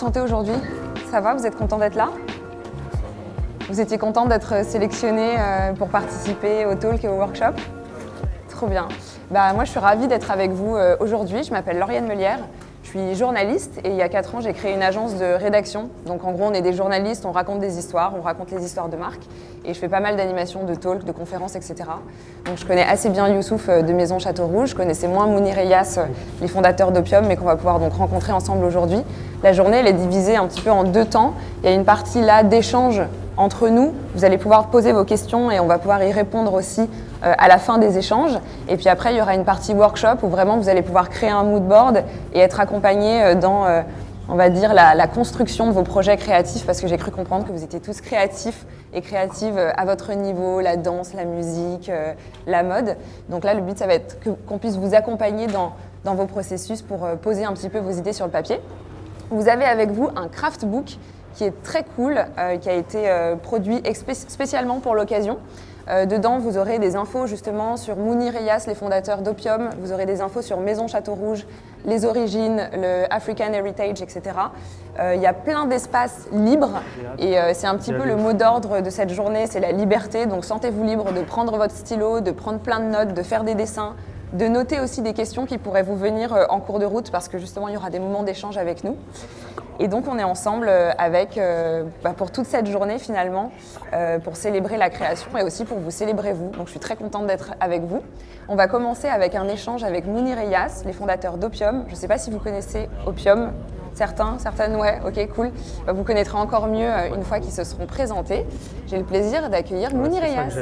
sentez aujourd'hui? Ça va? Vous êtes content d'être là? Vous étiez content d'être sélectionné pour participer au talk et au workshop? Trop bien. Moi, je suis ravie d'être avec vous aujourd'hui. Je m'appelle Lauriane Meulière. Je suis journaliste et il y a 4 ans, j'ai créé une agence de rédaction. Donc en gros, on est des journalistes, on raconte des histoires, on raconte les histoires de marques. Et je fais pas mal d'animations, de talks, de conférences, etc. Donc je connais assez bien Youssouf de Maison Château Rouge. Je connaissais moins Mounir et Yas, les fondateurs d'Opium, mais qu'on va pouvoir donc rencontrer ensemble aujourd'hui. La journée, elle est divisée un petit peu en 2 temps. Il y a une partie là d'échange entre nous. Vous allez pouvoir poser vos questions et on va pouvoir y répondre aussi à la fin des échanges. Et puis après, il y aura une partie workshop où vraiment vous allez pouvoir créer un mood board et être accompagné dans, on va dire, la construction de vos projets créatifs, parce que j'ai cru comprendre que vous étiez tous créatifs et créatives à votre niveau, la danse, la musique, la mode. Donc là, le but, ça va être qu'on puisse vous accompagner dans vos processus pour poser un petit peu vos idées sur le papier. Vous avez avec vous un craft book qui est très cool, qui a été produit spécialement pour l'occasion. Dedans, vous aurez des infos justement sur Mounir et Yas, les fondateurs d'Opium. Vous aurez des infos sur Maison Château Rouge, les origines, le African Heritage, etc. Il y a plein d'espaces libres et c'est un petit peu le mot d'ordre de cette journée, c'est la liberté. Donc sentez-vous libre de prendre votre stylo, de prendre plein de notes, de faire des dessins, de noter aussi des questions qui pourraient vous venir en cours de route parce que justement, il y aura des moments d'échange avec nous. Et donc, on est ensemble avec, pour toute cette journée finalement, pour célébrer la création et aussi pour vous célébrer vous. Donc, je suis très contente d'être avec vous. On va commencer avec un échange avec Mounir et Yas, les fondateurs d'Opium. Je ne sais pas si vous connaissez Opium. Certains, certaines, ouais, ok, cool. Vous connaîtrez encore mieux une fois qu'ils se seront présentés. J'ai le plaisir d'accueillir Mounir et Yas.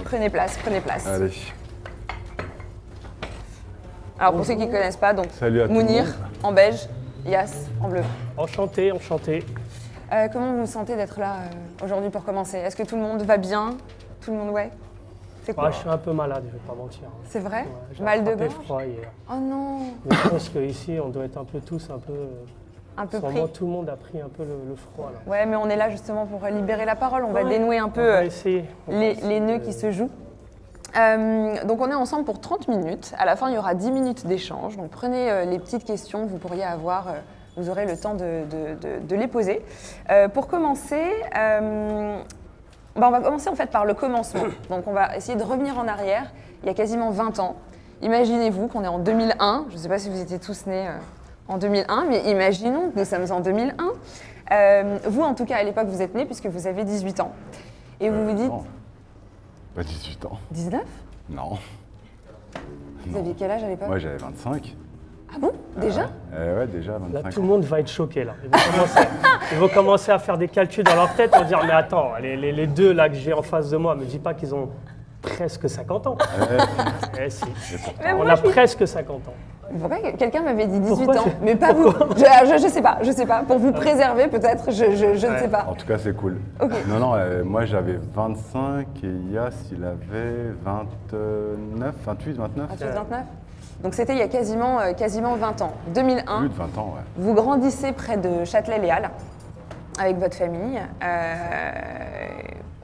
Prenez place, prenez place. Allez. Alors pour ceux qui ne connaissent pas, donc Mounir en beige, Yas en bleu. Enchanté, enchanté. Comment vous vous sentez d'être là aujourd'hui pour commencer? Est-ce que tout le monde va bien? Tout le monde, ouais? C'est cool. Je suis un peu malade, je ne vais pas mentir. C'est vrai? Ouais, Mal de gorge? froid hier. Oh non! Mais je pense qu'ici, on doit être un peu tous un peu pris. Tout le monde a pris un peu le froid là. Ouais, mais on est là justement pour libérer la parole. On va dénouer un peu les nœuds qui se jouent. Donc on est ensemble pour 30 minutes. À la fin, il y aura 10 minutes d'échange. Donc prenez les petites questions que vous pourriez avoir. Vous aurez le temps de les poser. Pour commencer, on va commencer en fait par le commencement. Donc on va essayer de revenir en arrière. Il y a quasiment 20 ans. Imaginez-vous qu'on est en 2001. Je ne sais pas si vous étiez tous nés en 2001, mais imaginons que nous sommes en 2001. Vous, en tout cas, à l'époque, vous êtes nés puisque vous avez 18 ans. Et vous vous dites... Non. Pas 18 ans. 19? Non. Vous aviez quel âge à l'époque? Moi, j'avais 25. Ah bon? Déjà? Ouais, déjà 25 Là, tout le monde va être choqué là. Ils vont commencer à faire des calculs dans leur tête et dire mais attends, les deux là que j'ai en face de moi, me dis pas qu'ils ont presque 50 ans. Si. On a presque 50 ans. Pourquoi quelqu'un m'avait dit 18 Pourquoi ans, mais pas vous? Je sais pas. Pour vous préserver peut-être, je ne sais pas. En tout cas, c'est cool. Okay. Non, moi j'avais 25 et Yas, il avait 29, 28, 29. 28, 29. Donc c'était il y a quasiment 20 ans. 2001. Plus de 20 ans, ouais. Vous grandissez près de Châtelet-Les-Halles avec votre famille,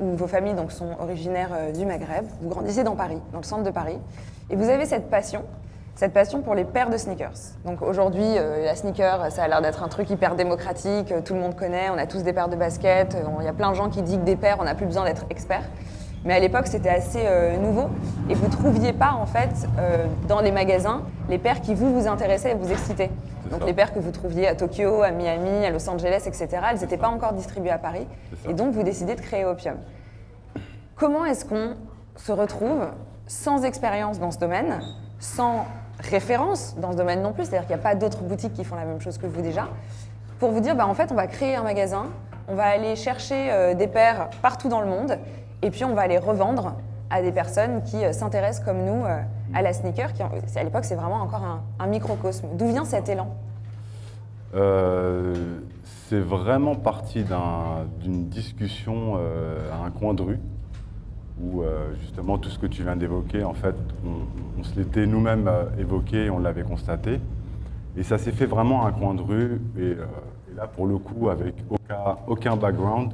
où vos familles donc, sont originaires du Maghreb. Vous grandissez dans Paris, dans le centre de Paris. Et vous avez cette passion pour les paires de sneakers. Donc aujourd'hui, la sneaker, ça a l'air d'être un truc hyper démocratique, tout le monde connaît, on a tous des paires de baskets, il y a plein de gens qui disent que des paires, on n'a plus besoin d'être expert. Mais à l'époque, c'était assez nouveau et vous ne trouviez pas en fait dans les magasins les paires qui vous intéressaient et vous excitaient. Donc les paires que vous trouviez à Tokyo, à Miami, à Los Angeles, etc., elles n'étaient pas encore distribuées à Paris. Et donc vous décidez de créer Opium. Comment est-ce qu'on se retrouve sans expérience dans ce domaine, sans référence dans ce domaine non plus, c'est-à-dire qu'il n'y a pas d'autres boutiques qui font la même chose que vous déjà, pour vous dire, en fait, on va créer un magasin, on va aller chercher des paires partout dans le monde, et puis on va les revendre à des personnes qui s'intéressent comme nous à la sneaker, qui à l'époque, c'est vraiment encore un microcosme. D'où vient cet élan? C'est vraiment parti d'une discussion à un coin de rue, où justement tout ce que tu viens d'évoquer, en fait, on se l'était nous-mêmes évoqué, on l'avait constaté. Et ça s'est fait vraiment à un coin de rue, et là pour le coup, avec aucun background,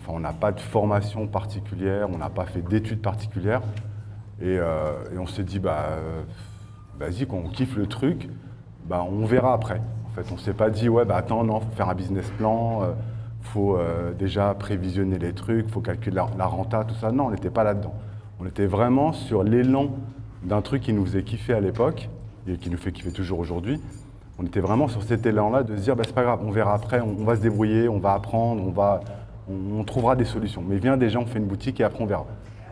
on n'a pas de formation particulière, on n'a pas fait d'études particulières. Et on s'est dit, vas-y, quand on kiffe le truc, on verra après. En fait, on s'est pas dit, ouais, attends, non, faut faire un business plan, faut déjà prévisionner les trucs, faut calculer la renta, tout ça. Non, on n'était pas là-dedans. On était vraiment sur l'élan d'un truc qui nous faisait kiffer à l'époque et qui nous fait kiffer toujours aujourd'hui. On était vraiment sur cet élan-là de se dire, c'est pas grave, on verra après, on va se débrouiller, on va apprendre, on trouvera des solutions. Mais viens déjà, on fait une boutique et après on verra.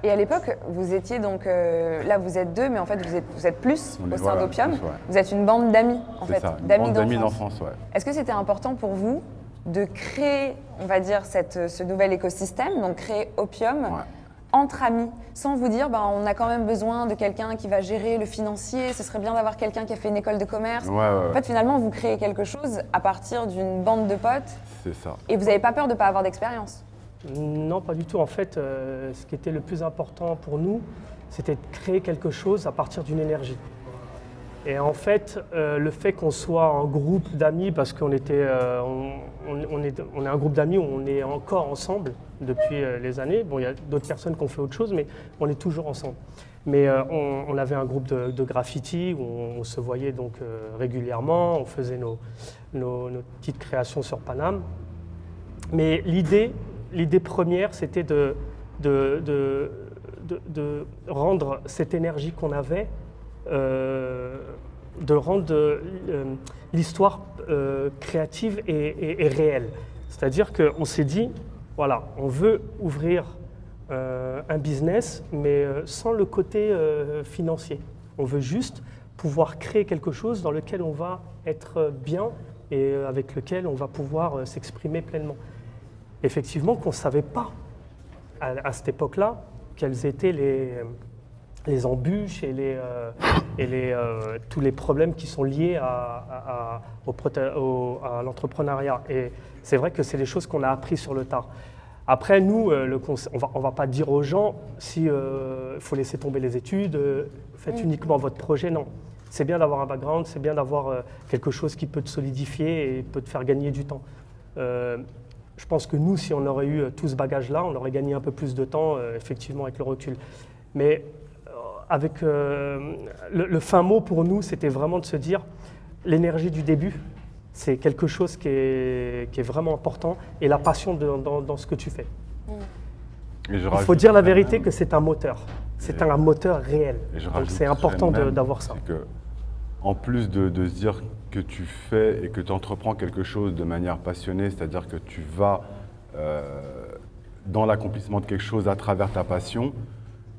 Et à l'époque, vous étiez donc, là vous êtes 2, mais en fait vous êtes plus au sein d'Opium. Ouais. Vous êtes une bande d'amis, en fait, d'amis d'enfance. Ouais. Est-ce que c'était important pour vous de créer, on va dire, ce nouvel écosystème, donc créer Opium entre amis, sans vous dire, on a quand même besoin de quelqu'un qui va gérer le financier, ce serait bien d'avoir quelqu'un qui a fait une école de commerce. En fait, finalement, vous créez quelque chose à partir d'une bande de potes. C'est ça. Et vous n'avez pas peur de ne pas avoir d'expérience? Non, pas du tout. En fait, ce qui était le plus important pour nous, c'était de créer quelque chose à partir d'une énergie. Et en fait, le fait qu'on soit un groupe d'amis, parce qu'on était, on est un groupe d'amis où on est encore ensemble depuis les années. Bon, il y a d'autres personnes qui ont fait autre chose, mais on est toujours ensemble. Mais on avait un groupe de graffiti où on se voyait donc régulièrement, on faisait nos petites créations sur Paname. Mais l'idée première, c'était de rendre cette énergie qu'on avait, de rendre l'histoire créative et réelle. C'est-à-dire qu'on s'est dit, voilà, on veut ouvrir un business, mais sans le côté financier. On veut juste pouvoir créer quelque chose dans lequel on va être bien et avec lequel on va pouvoir s'exprimer pleinement. Effectivement, qu'on ne savait pas à cette époque-là quels étaient les embûches et tous les problèmes qui sont liés à l'entrepreneuriat. Et c'est vrai que c'est des choses qu'on a appris sur le tard. Après, nous, on va pas dire aux gens si faut laisser tomber les études, faites uniquement votre projet. Non, c'est bien d'avoir un background, c'est bien d'avoir quelque chose qui peut te solidifier et peut te faire gagner du temps. Je pense que nous, si on aurait eu tout ce bagage-là, on aurait gagné un peu plus de temps, effectivement, avec le recul. Mais avec le fin mot pour nous, c'était vraiment de se dire l'énergie du début, c'est quelque chose qui est vraiment important, et la passion dans ce que tu fais. Il faut dire la vérité que c'est un moteur. C'est un moteur réel. Donc c'est important d'avoir ça. En plus de se dire que tu fais et que tu entreprends quelque chose de manière passionnée, c'est-à-dire que tu vas dans l'accomplissement de quelque chose à travers ta passion.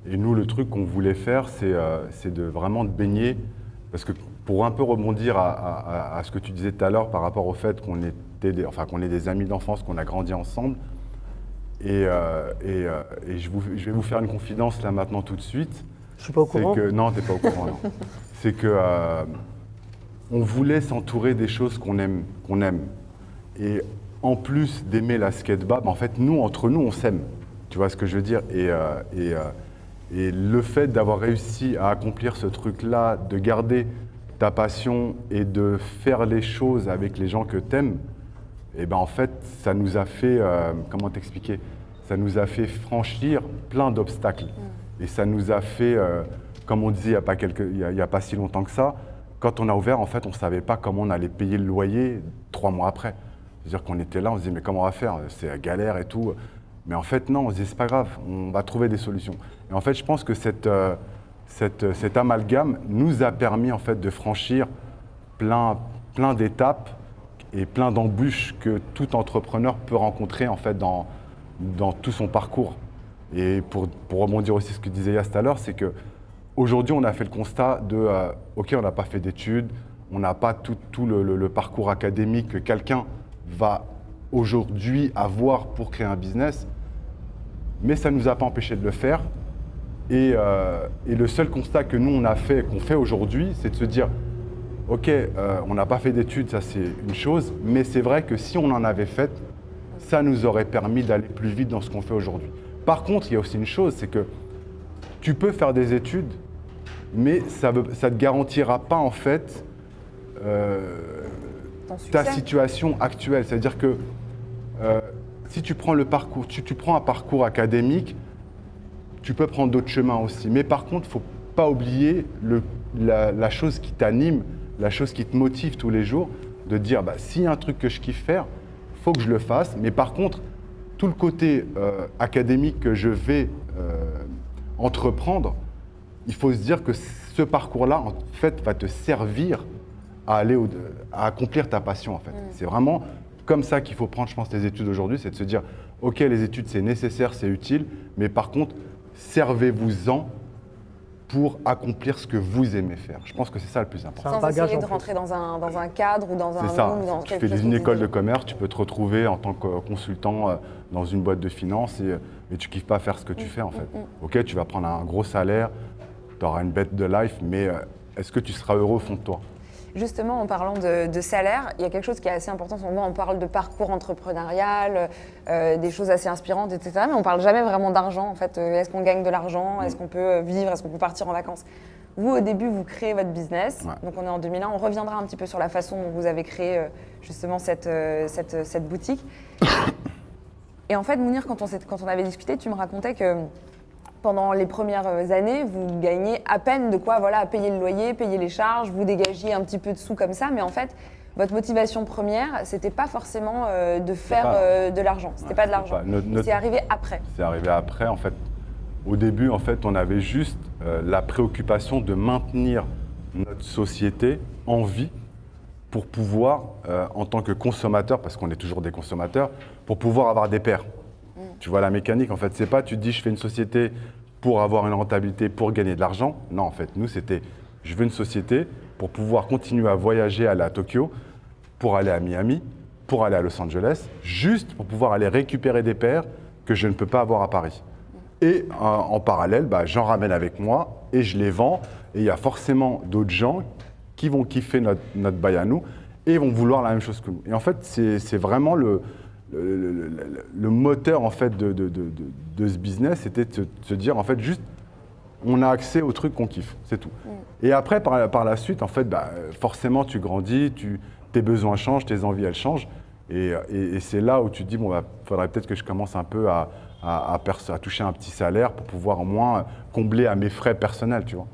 Et nous, le truc qu'on voulait faire, c'est vraiment de baigner, parce que pour un peu rebondir à ce que tu disais tout à l'heure par rapport au fait qu'on est des amis d'enfance, qu'on a grandi ensemble, et je vais vous faire une confidence là maintenant tout de suite. Je suis pas au courant. Non, tu n'es pas au courant. Non. C'est que on voulait s'entourer des choses qu'on aime. Et en plus d'aimer la skateboard, en fait, entre nous, on s'aime. Tu vois ce que je veux dire? Et le fait d'avoir réussi à accomplir ce truc-là, de garder ta passion et de faire les choses avec les gens que tu aimes, en fait, ça nous a fait, comment t'expliquer? Ça nous a fait franchir plein d'obstacles. Et ça nous a fait, comme on disait il n'y a pas si longtemps que ça, quand on a ouvert, en fait, on ne savait pas comment on allait payer le loyer 3 mois après. C'est-à-dire qu'on était là, on se disait, mais comment on va faire? C'est la galère et tout. Mais en fait, non, on se disait, c'est pas grave, on va trouver des solutions. Et en fait, je pense que cet amalgame nous a permis en fait, de franchir plein d'étapes et plein d'embûches que tout entrepreneur peut rencontrer en fait, dans tout son parcours. Et pour rebondir aussi sur ce que disait Yas tout à l'heure, c'est qu'aujourd'hui, on a fait le constat de OK, on n'a pas fait d'études, on n'a pas tout le parcours académique que quelqu'un va aujourd'hui avoir pour créer un business, mais ça ne nous a pas empêché de le faire. Et le seul constat que nous, on a fait, qu'on fait aujourd'hui, c'est de se dire OK, on n'a pas fait d'études, ça c'est une chose, mais c'est vrai que si on en avait fait, ça nous aurait permis d'aller plus vite dans ce qu'on fait aujourd'hui. Par contre, il y a aussi une chose, c'est que tu peux faire des études, mais ça ne te garantira pas en fait ta situation actuelle. C'est-à-dire que si tu prends le parcours, tu prends un parcours académique, tu peux prendre d'autres chemins aussi. Mais par contre, il ne faut pas oublier la chose qui t'anime, la chose qui te motive tous les jours, de dire, s'il y a un truc que je kiffe faire, il faut que je le fasse. Mais par contre, tout le côté académique que je vais entreprendre, il faut se dire que ce parcours-là, en fait, va te servir à accomplir ta passion, en fait. C'est vraiment comme ça qu'il faut prendre, je pense, les études aujourd'hui, c'est de se dire, OK, les études, c'est nécessaire, c'est utile, mais par contre, servez-vous-en pour accomplir ce que vous aimez faire. Je pense que c'est ça le plus important. Sans essayer de rentrer dans un cadre ou dans un monde. Dans tu fais une école de commerce, tu peux te retrouver en tant que consultant dans une boîte de finance et tu kiffes pas faire ce que tu fais, en fait. OK, tu vas prendre un gros salaire, tu auras une bête de life, mais est-ce que tu seras heureux au fond de toi? Justement, en parlant de salaire, il y a quelque chose qui est assez important. Souvent, on parle de parcours entrepreneurial, des choses assez inspirantes, etc. Mais on ne parle jamais vraiment d'argent. En fait, est-ce qu'on gagne de l'argent? Est-ce qu'on peut vivre? Est-ce qu'on peut partir en vacances? Vous, au début, vous créez votre business. Ouais. Donc, on est en 2001. On reviendra un petit peu sur la façon dont vous avez créé justement cette boutique. Et en fait, Mounir, quand on avait discuté, tu me racontais que pendant les premières années, vous gagnez à peine de quoi payer le loyer, payer les charges, vous dégagiez un petit peu de sous comme ça, mais en fait, votre motivation première, c'était pas forcément de faire de l'argent, c'était pas de l'argent. C'est arrivé après. C'est arrivé après, en fait. Au début, en fait, on avait juste la préoccupation de maintenir notre société en vie pour pouvoir, en tant que consommateur, parce qu'on est toujours des consommateurs, pour pouvoir avoir des pairs. Tu vois la mécanique, en fait, c'est pas tu te dis je fais une société pour avoir une rentabilité, pour gagner de l'argent. Non, en fait, nous, c'était je veux une société pour pouvoir continuer à voyager, aller à Tokyo, pour aller à Miami, pour aller à Los Angeles, juste pour pouvoir aller récupérer des pairs que je ne peux pas avoir à Paris. Et en parallèle, j'en ramène avec moi et je les vends. Et il y a forcément d'autres gens qui vont kiffer notre bail à nous et vont vouloir la même chose que nous. Et en fait, c'est vraiment le moteur en fait de ce business, c'était de se dire en fait juste on a accès aux trucs qu'on kiffe, c'est tout. Et après par la suite en fait forcément tu grandis, tes besoins changent, tes envies elles changent et c'est là où tu te dis faudrait peut-être que je commence un peu à toucher un petit salaire pour pouvoir au moins combler à mes frais personnels, tu vois.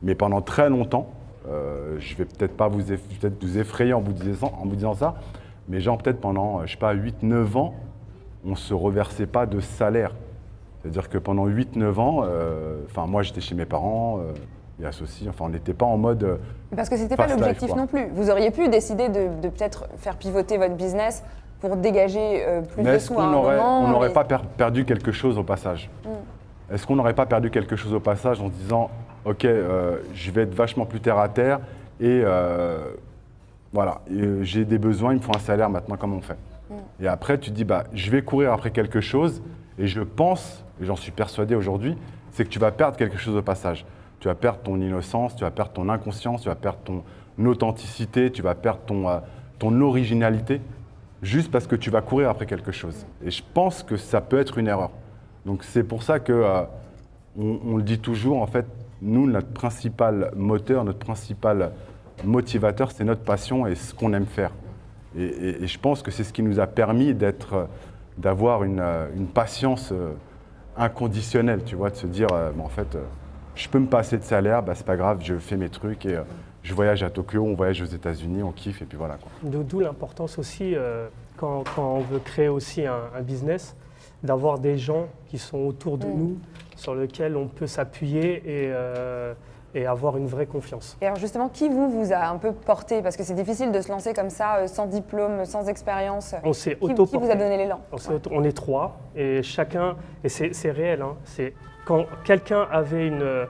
Mais pendant très longtemps, je vais peut-être pas vous effrayer en vous disant ça. Mais genre peut-être pendant, 8-9 ans, on ne se reversait pas de salaire. C'est-à-dire que pendant 8-9 ans, moi j'étais chez mes parents, et associés, on n'était pas en mode Parce que ce n'était pas l'objectif non plus. Vous auriez pu décider de peut-être faire pivoter votre business pour dégager plus de sous à un moment. On n'aurait pas perdu quelque chose au passage? Est-ce qu'on n'aurait pas perdu quelque chose au passage en se disant « Ok, je vais être vachement plus terre à terre et voilà, j'ai des besoins, il me faut un salaire maintenant, comment on fait ?» Et après, tu te dis, je vais courir après quelque chose et je pense, et j'en suis persuadé aujourd'hui, c'est que tu vas perdre quelque chose au passage. Tu vas perdre ton innocence, tu vas perdre ton inconscience, tu vas perdre ton authenticité, tu vas perdre ton originalité, juste parce que tu vas courir après quelque chose. Et je pense que ça peut être une erreur. Donc c'est pour ça que, on le dit toujours, en fait, nous, notre principal moteur, notre principal motivateur, c'est notre passion et ce qu'on aime faire. Et je pense que c'est ce qui nous a permis d'avoir une patience inconditionnelle, tu vois, de se dire, en fait, je peux me passer de salaire, c'est pas grave, je fais mes trucs et je voyage à Tokyo, on voyage aux États-Unis, on kiffe et puis voilà, quoi. D'où l'importance aussi, quand on veut créer aussi un business, d'avoir des gens qui sont autour de nous, sur lesquels on peut s'appuyer et avoir une vraie confiance. Et alors justement, qui vous a un peu porté? Parce que c'est difficile de se lancer comme ça, sans diplôme, sans expérience. On s'est auto-porté. Qui vous a donné l'élan? On est 3 et chacun, et c'est réel, c'est quand quelqu'un avait une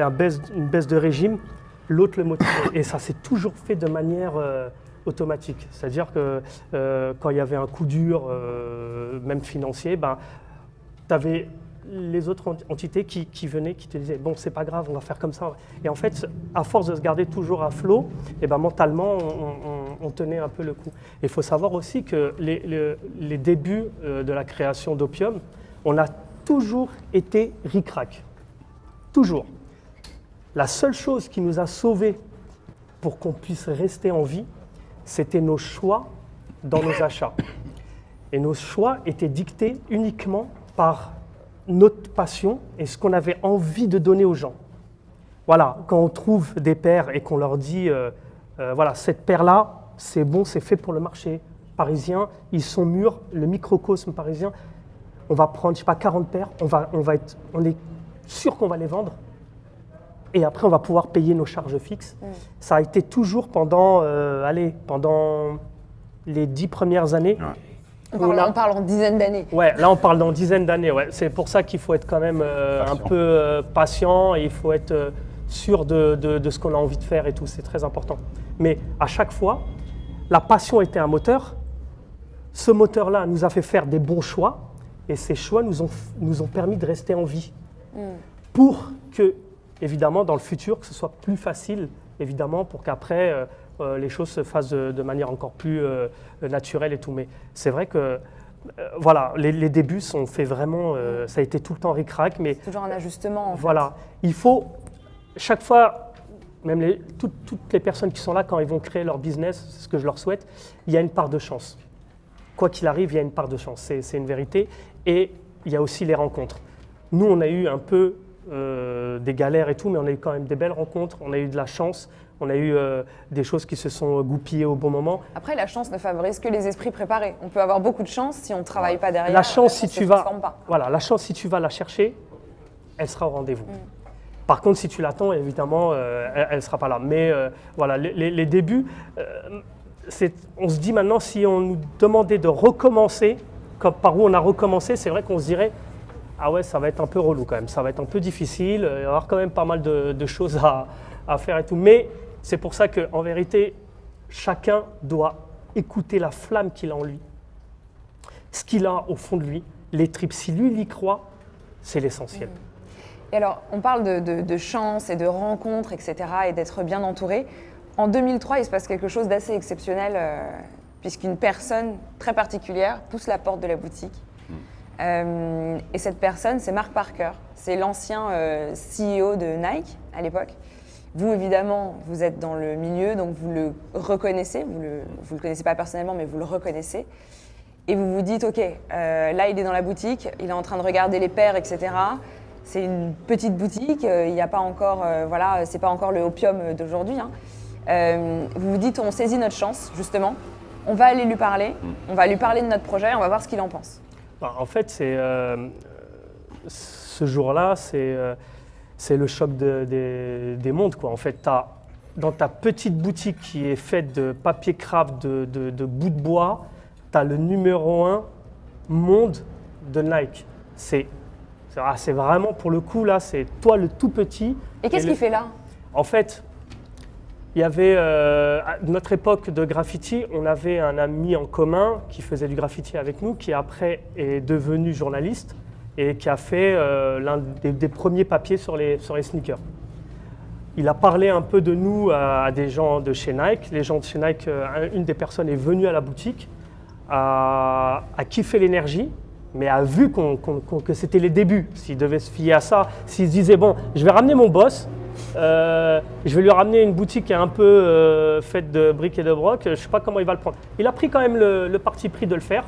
baisse de régime, l'autre le motivait. Et ça s'est toujours fait de manière automatique. C'est-à-dire que quand il y avait un coup dur, même financier, tu avais les autres entités qui venaient, qui te disaient « bon, c'est pas grave, on va faire comme ça ». Et en fait, à force de se garder toujours à flot, mentalement, on tenait un peu le coup. Il faut savoir aussi que les débuts de la création d'Opium, on a toujours été ric-rac. Toujours. La seule chose qui nous a sauvés pour qu'on puisse rester en vie, c'était nos choix dans nos achats. Et nos choix étaient dictés uniquement par notre passion et ce qu'on avait envie de donner aux gens. Voilà, quand on trouve des paires et qu'on leur dit, voilà, cette paire-là, c'est bon, c'est fait pour le marché parisien, ils sont mûrs, le microcosme parisien, on va prendre, je sais pas, 40 paires, on est sûr qu'on va les vendre, et après on va pouvoir payer nos charges fixes. Ça a été toujours pendant les 10 premières années. On parle en dizaines d'années. Ouais, là on parle dans dizaines d'années. Ouais. C'est pour ça qu'il faut être quand même un peu patient et il faut être sûr de ce qu'on a envie de faire et tout. C'est très important. Mais à chaque fois, la passion était un moteur. Ce moteur-là nous a fait faire des bons choix et ces choix nous ont permis de rester en vie. Pour que, évidemment, dans le futur, que ce soit plus facile, évidemment, pour qu'après, les choses se fassent de manière encore plus naturelle et tout. Mais c'est vrai que, voilà, les débuts sont faits vraiment, ça a été tout le temps ric-rac. Mais c'est toujours un ajustement, en fait. Voilà, il faut, chaque fois, même toutes les personnes qui sont là, quand ils vont créer leur business, c'est ce que je leur souhaite, il y a une part de chance. Quoi qu'il arrive, il y a une part de chance, c'est une vérité. Et il y a aussi les rencontres. Nous, on a eu un peu des galères et tout, mais on a eu quand même des belles rencontres, on a eu de la chance, on a eu des choses qui se sont goupillées au bon moment. Après, la chance ne favorise que les esprits préparés. On peut avoir beaucoup de chance si on ne travaille pas derrière. La chance, si tu vas la chercher, elle sera au rendez-vous. Par contre, si tu l'attends, évidemment, elle ne sera pas là. Mais voilà, les débuts, on se dit maintenant, si on nous demandait de recommencer, comme par où on a recommencé, c'est vrai qu'on se dirait, ah ouais, ça va être un peu relou quand même, ça va être un peu difficile, il va y avoir quand même pas mal de choses à faire et tout. Mais c'est pour ça qu'en vérité, chacun doit écouter la flamme qu'il a en lui, ce qu'il a au fond de lui, les tripes. Si lui, il y croit, c'est l'essentiel. Et alors, on parle de chance et de rencontres, etc., et d'être bien entouré. En 2003, il se passe quelque chose d'assez exceptionnel, puisqu'une personne très particulière pousse la porte de la boutique. Et cette personne, c'est Mark Parker. C'est l'ancien CEO de Nike à l'époque. Vous, évidemment, vous êtes dans le milieu, donc vous le reconnaissez. Vous le connaissez pas personnellement, mais vous le reconnaissez. Et vous vous dites, OK, là, il est dans la boutique, il est en train de regarder les paires, etc. C'est une petite boutique, il n'y a pas encore, voilà, c'est pas encore le opium d'aujourd'hui. Vous vous dites, on saisit notre chance, justement. On va aller lui parler, on va lui parler de notre projet, on va voir ce qu'il en pense. En fait, ce jour-là, c'est le choc des mondes, quoi. En fait, dans ta petite boutique qui est faite de papier craft, de bouts de bois, tu as le numéro 1 monde de Nike. C'est vraiment, pour le coup, là, c'est toi le tout petit. Et qu'est-ce qu'il fait là? En fait, il y avait, à notre époque de graffiti, on avait un ami en commun qui faisait du graffiti avec nous, qui après est devenu journaliste et qui a fait l'un des premiers papiers sur les sneakers. Il a parlé un peu de nous à des gens de chez Nike. Les gens de chez Nike, une des personnes est venue à la boutique, a kiffé l'énergie, mais a vu que c'était les débuts. S'il devait se fier à ça, s'il se disait, bon, je vais ramener mon boss, je vais lui ramener une boutique qui est un peu faite de briques et de broc, je ne sais pas comment il va le prendre. Il a pris quand même le parti pris de le faire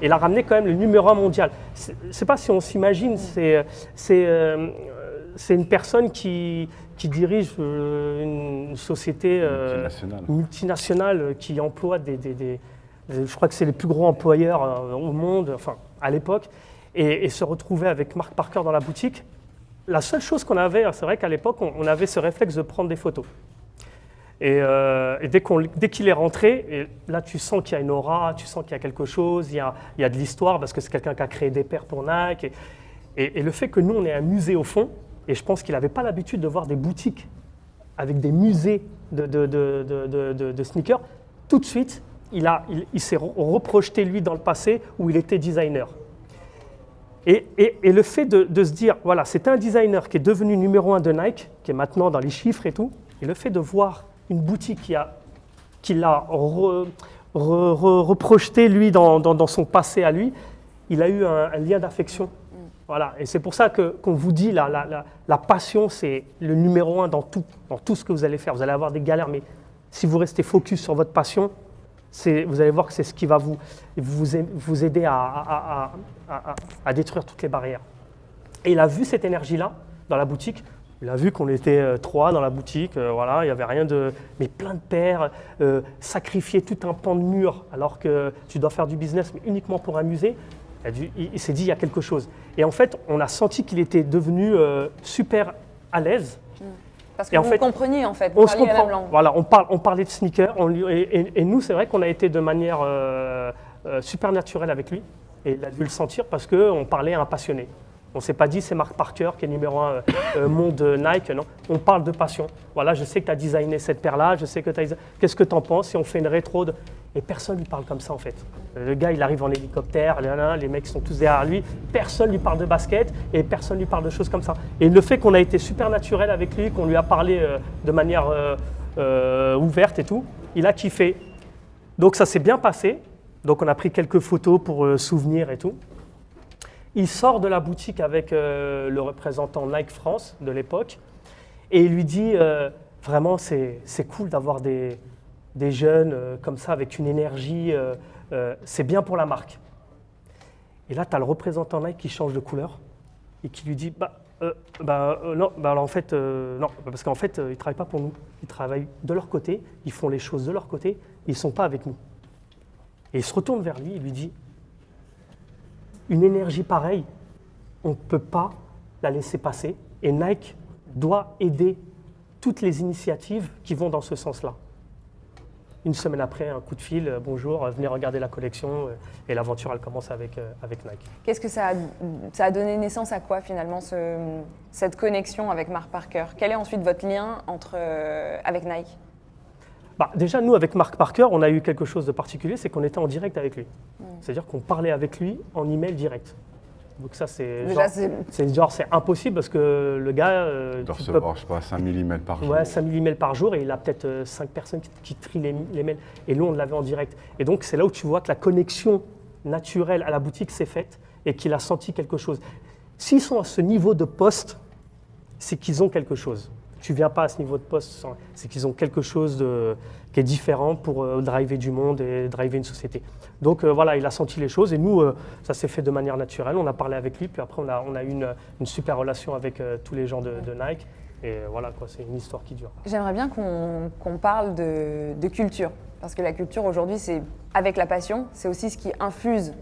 et il a ramené quand même le numéro 1 mondial. Je ne sais pas si on s'imagine, c'est une personne qui dirige une société multinationale qui emploie je crois que c'est les plus gros employeurs au monde, enfin à l'époque, et se retrouver avec Mark Parker dans la boutique. La seule chose qu'on avait, c'est vrai qu'à l'époque, on avait ce réflexe de prendre des photos. Et dès qu'il est rentré, et là tu sens qu'il y a une aura, tu sens qu'il y a quelque chose, il y a de l'histoire, parce que c'est quelqu'un qui a créé des paires pour Nike. Et le fait que nous, on ait un musée au fond, et je pense qu'il n'avait pas l'habitude de voir des boutiques avec des musées de sneakers, tout de suite, il s'est reprojeté, lui, dans le passé, où il était designer. Et le fait de se dire, voilà, c'est un designer qui est devenu numéro 1 de Nike, qui est maintenant dans les chiffres et tout, et le fait de voir une boutique qui l'a reprojeté, lui, dans son passé à lui, il a eu un lien d'affection. Voilà. Et c'est pour ça qu'on vous dit, la passion, c'est le numéro 1 dans tout ce que vous allez faire. Vous allez avoir des galères, mais si vous restez focus sur votre passion, vous allez voir que c'est ce qui va vous aider à détruire toutes les barrières. Et il a vu cette énergie-là dans la boutique. Il a vu qu'on était 3 dans la boutique, voilà, il n'y avait rien de... Mais plein de paires, sacrifier tout un pan de mur alors que tu dois faire du business, mais uniquement pour amuser. Il s'est dit, il y a quelque chose. Et en fait, on a senti qu'il était devenu super à l'aise. Parce que et en vous fait, compreniez en fait, vous on se parliez la comprend. même langue. Voilà, on parlait de sneakers. Et nous, c'est vrai qu'on a été de manière super naturelle avec lui. Et il a dû le sentir parce qu'on parlait à un passionné. On ne s'est pas dit c'est Mark Parker qui est numéro 1 monde Nike, non. On parle de passion. Voilà, je sais que tu as designé cette paire-là, je sais que tu as... Qu'est-ce que tu en penses si on fait une rétro de... Et personne ne lui parle comme ça en fait. Le gars, il arrive en hélicoptère, les mecs sont tous derrière lui, personne ne lui parle de basket et personne ne lui parle de choses comme ça. Et le fait qu'on a été super naturel avec lui, qu'on lui a parlé de manière ouverte et tout, il a kiffé. Donc ça s'est bien passé. Donc on a pris quelques photos pour souvenir et tout. Il sort de la boutique avec le représentant Nike France de l'époque et il lui dit vraiment c'est cool d'avoir des jeunes comme ça avec une énergie, c'est bien pour la marque. Et là tu as le représentant Nike qui change de couleur et qui lui dit non, alors en fait non, parce qu'en fait ils ne travaillent pas pour nous, ils travaillent de leur côté, ils font les choses de leur côté, ils ne sont pas avec nous. Et il se retourne vers lui et lui dit une énergie pareille, on ne peut pas la laisser passer et Nike doit aider toutes les initiatives qui vont dans ce sens-là. Une semaine après, un coup de fil, bonjour, venez regarder la collection et l'aventure elle commence avec Nike. Qu'est-ce que ça a donné naissance à quoi finalement cette connexion avec Mark Parker? Quel est ensuite votre lien avec Nike? Déjà, nous, avec Mark Parker, on a eu quelque chose de particulier, c'est qu'on était en direct avec lui. C'est-à-dire qu'on parlait avec lui en email direct. Donc ça, c'est impossible parce que le gars... il doit recevoir, je sais pas, 5000 emails par jour. Ouais, 5000 emails par jour et il a peut-être 5 personnes qui trient les mails. Et nous, on l'avait en direct. Et donc, c'est là où tu vois que la connexion naturelle à la boutique s'est faite et qu'il a senti quelque chose. S'ils sont à ce niveau de poste, c'est qu'ils ont quelque chose. Tu ne viens pas à ce niveau de poste, c'est qu'ils ont quelque chose qui est différent pour driver du monde et driver une société. Donc voilà, il a senti les choses et nous, ça s'est fait de manière naturelle. On a parlé avec lui, puis après on a eu une super relation avec tous les gens de Nike. Et voilà, quoi, c'est une histoire qui dure. J'aimerais bien qu'on parle de culture, parce que la culture aujourd'hui, c'est avec la passion, c'est aussi ce qui infuse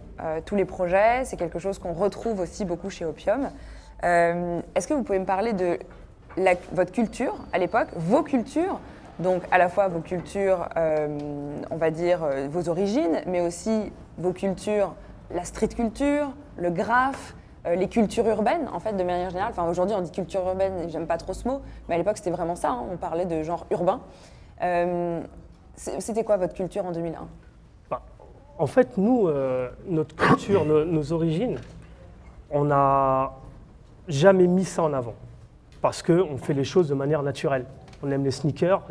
tous les projets, c'est quelque chose qu'on retrouve aussi beaucoup chez Opium. Est-ce que vous pouvez me parler de votre culture à l'époque, vos cultures, donc à la fois vos cultures, on va dire vos origines, mais aussi vos cultures, la street culture, le graphe, les cultures urbaines, en fait, de manière générale. Enfin, aujourd'hui, on dit culture urbaine et j'aime pas trop ce mot, mais à l'époque, c'était vraiment ça, hein, on parlait de genre urbain. C'était quoi votre culture en 2001 ? En fait, nous, notre culture, nos origines, on n'a jamais mis ça en avant. Parce qu'on fait les choses de manière naturelle. On aime les sneakers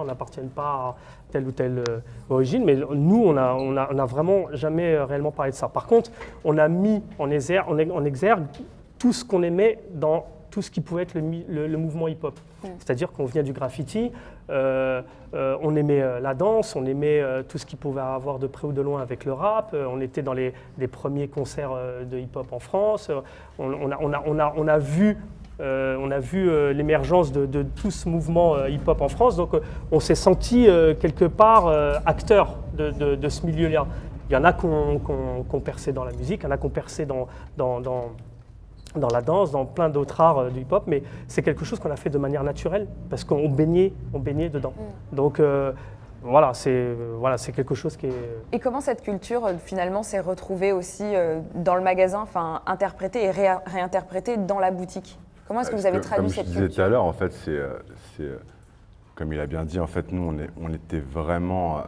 n'appartiennent pas à telle ou telle origine, mais nous, on a vraiment jamais réellement parlé de ça. Par contre, on a mis en exergue tout ce qu'on aimait dans tout ce qui pouvait être le mouvement hip-hop. C'est-à-dire qu'on venait du graffiti, on aimait la danse, on aimait tout ce qui pouvait avoir de près ou de loin avec le rap, on était dans les premiers concerts de hip-hop en France, on a vu l'émergence de tout ce mouvement hip-hop en France, donc on s'est senti quelque part acteur de ce milieu-là. Il y en a qu'on perçait dans la musique, il y en a qu'on perçait dans la danse, dans plein d'autres arts du hip-hop, mais c'est quelque chose qu'on a fait de manière naturelle, parce qu'on baignait dedans. Donc voilà, c'est quelque chose qui est... Et comment cette culture, finalement, s'est retrouvée aussi dans le magasin, enfin interprétée et réinterprétée dans la boutique ? Comment est-ce que vous avez traduit cette culture ? Comme je disais tout à l'heure, en fait, c'est comme il a bien dit, en fait, nous, on était vraiment...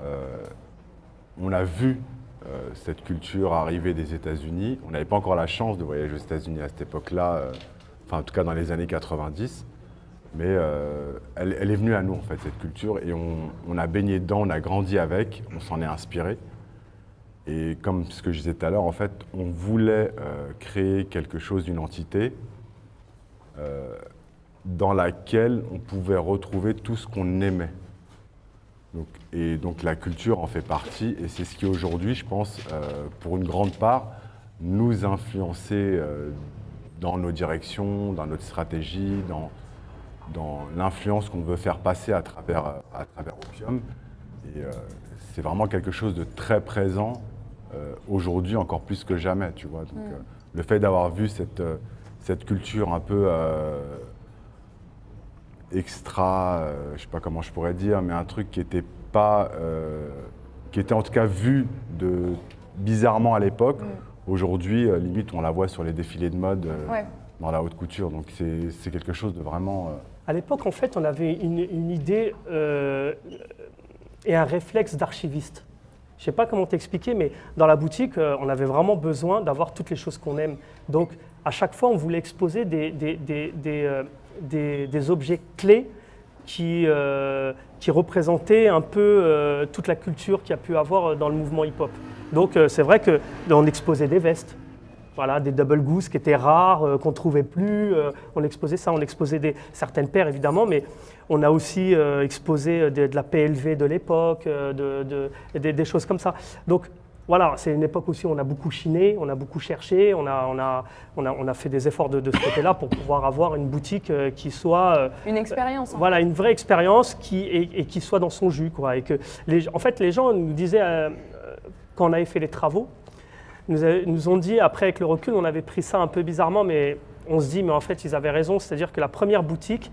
on a vu cette culture arriver des États-Unis. On n'avait pas encore la chance de voyager aux États-Unis à cette époque-là, enfin, en tout cas dans les années 90. Mais elle est venue à nous, en fait, cette culture, et on a baigné dedans, on a grandi avec, on s'en est inspiré. Et comme ce que je disais tout à l'heure, en fait, on voulait créer quelque chose, d'une entité, dans laquelle on pouvait retrouver tout ce qu'on aimait. Donc la culture en fait partie, et c'est ce qui aujourd'hui, je pense, pour une grande part, nous influençait dans nos directions, dans notre stratégie, dans l'influence qu'on veut faire passer à travers Opium. Et c'est vraiment quelque chose de très présent aujourd'hui, encore plus que jamais, tu vois. Donc, le fait d'avoir vu cette culture un peu extra, je sais pas comment je pourrais dire, mais un truc qui était pas, qui était en tout cas vu bizarrement à l'époque. Aujourd'hui, limite, on la voit sur les défilés de mode dans la haute couture. Donc c'est quelque chose de vraiment... À l'époque, en fait, on avait une idée et un réflexe d'archiviste. Je ne sais pas comment t'expliquer, mais dans la boutique, on avait vraiment besoin d'avoir toutes les choses qu'on aime. Donc, à chaque fois, on voulait exposer des objets clés qui représentaient un peu toute la culture qu'il y a pu avoir dans le mouvement hip-hop. Donc, c'est vrai qu'on exposait des vestes. Voilà, des double goose qui étaient rares, qu'on ne trouvait plus. On exposait ça, on exposait certaines paires évidemment, mais on a aussi exposé de la PLV de l'époque, des choses comme ça. Donc voilà, c'est une époque aussi où on a beaucoup chiné, on a beaucoup cherché, on a fait des efforts de ce côté-là pour pouvoir avoir une boutique qui soit… une expérience. Voilà, une vraie expérience qui soit dans son jus, quoi. Et que en fait, les gens nous disaient, quand on avait fait les travaux, nous ont dit, après avec le recul, on avait pris ça un peu bizarrement, mais on se dit, mais en fait, ils avaient raison, c'est-à-dire que la première boutique,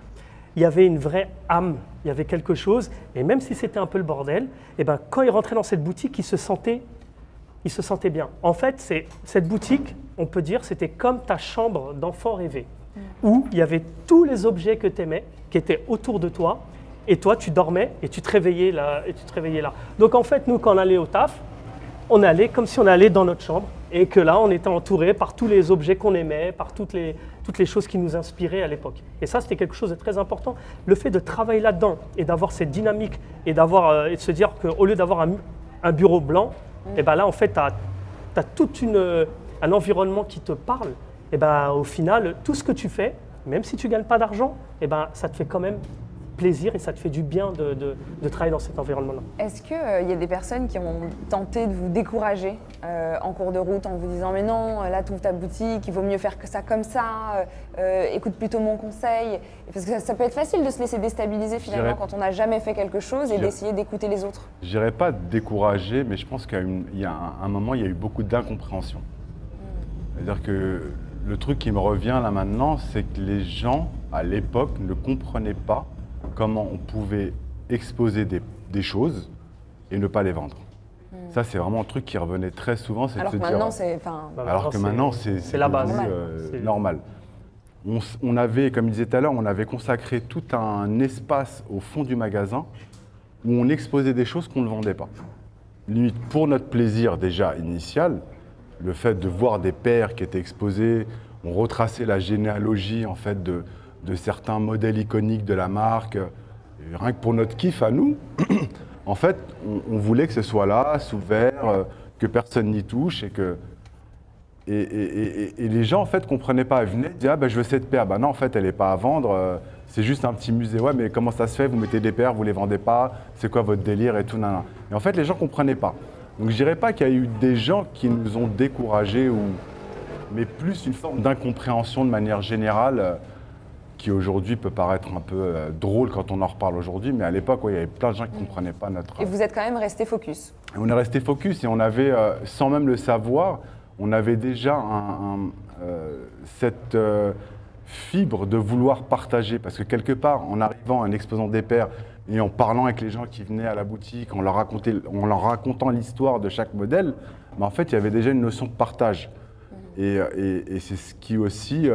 il y avait une vraie âme, il y avait quelque chose, et même si c'était un peu le bordel, et ben, quand ils rentraient dans cette boutique, ils se sentaient bien. En fait, cette boutique, on peut dire, c'était comme ta chambre d'enfant rêvé, où il y avait tous les objets que tu aimais, qui étaient autour de toi, et toi, tu dormais et tu te réveillais là. Donc en fait, nous, quand on allait au taf, on allait comme si on allait dans notre chambre et que là, on était entouré par tous les objets qu'on aimait, par toutes les choses qui nous inspiraient à l'époque. Et ça, c'était quelque chose de très important. Le fait de travailler là-dedans et d'avoir cette dynamique et de se dire qu'au lieu d'avoir un bureau blanc, et ben là, en fait, tu as tout un environnement qui te parle. Et ben, au final, tout ce que tu fais, même si tu ne gagnes pas d'argent, et ben, ça te fait quand même plaisir et ça te fait du bien de travailler dans cet environnement-là. Est-ce qu'il y a des personnes qui ont tenté de vous décourager en cours de route en vous disant « mais non, là tu ouvres ta boutique, il vaut mieux faire que ça comme ça, écoute plutôt mon conseil ». Parce que ça peut être facile de se laisser déstabiliser finalement quand on n'a jamais fait quelque chose et d'essayer d'écouter les autres. Je dirais pas décourager, mais je pense qu'il y a un moment, il y a eu beaucoup d'incompréhension. C'est-à-dire que le truc qui me revient là maintenant, c'est que les gens à l'époque ne comprenaient pas comment on pouvait exposer des choses et ne pas les vendre. Ça, c'est vraiment un truc qui revenait très souvent. Alors que maintenant, c'est la base. Normal. On avait, comme je disais tout à l'heure, on avait consacré tout un espace au fond du magasin où on exposait des choses qu'on ne vendait pas. Limite, pour notre plaisir déjà initial, le fait de voir des paires qui étaient exposées, on retraçait la généalogie en fait de certains modèles iconiques de la marque. Et rien que pour notre kiff à nous, en fait, on voulait que ce soit là, sous verre, que personne n'y touche et les gens en fait comprenaient pas. Ils venaient dire je veux cette paire. Non, en fait, elle n'est pas à vendre. C'est juste un petit musée. Ouais, mais comment ça se fait? Vous mettez des paires, vous les vendez pas. C'est quoi votre délire et tout nan. Et en fait, les gens comprenaient pas. Donc, je dirais pas qu'il y a eu des gens qui nous ont découragés mais plus une forme d'incompréhension de manière générale. Qui aujourd'hui peut paraître un peu drôle quand on en reparle aujourd'hui, mais à l'époque, il y avait plein de gens qui ne comprenaient pas notre… Et vous êtes quand même resté focus. On est resté focus et on avait, sans même le savoir, on avait déjà cette fibre de vouloir partager. Parce que quelque part, en arrivant, en exposant des paires et en parlant avec les gens qui venaient à la boutique, en leur racontant l'histoire de chaque modèle, en fait, il y avait déjà une notion de partage. Et c'est ce qui aussi…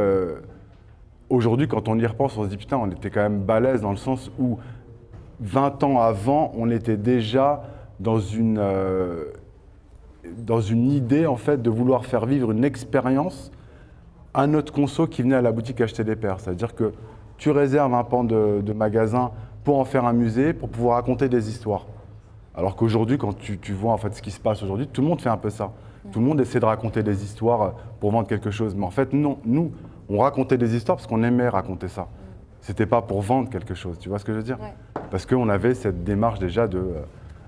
Aujourd'hui, quand on y repense, on se dit putain, on était quand même balèze dans le sens où 20 ans avant, on était déjà dans une idée en fait de vouloir faire vivre une expérience à notre conso qui venait à la boutique acheter des paires. C'est-à-dire que tu réserves un pan de magasin pour en faire un musée, pour pouvoir raconter des histoires. Alors qu'aujourd'hui, quand tu vois en fait ce qui se passe aujourd'hui, tout le monde fait un peu ça. Tout le monde essaie de raconter des histoires pour vendre quelque chose. Mais en fait, non, nous, on racontait des histoires parce qu'on aimait raconter ça. C'était pas pour vendre quelque chose, tu vois ce que je veux dire? Parce qu'on avait cette démarche déjà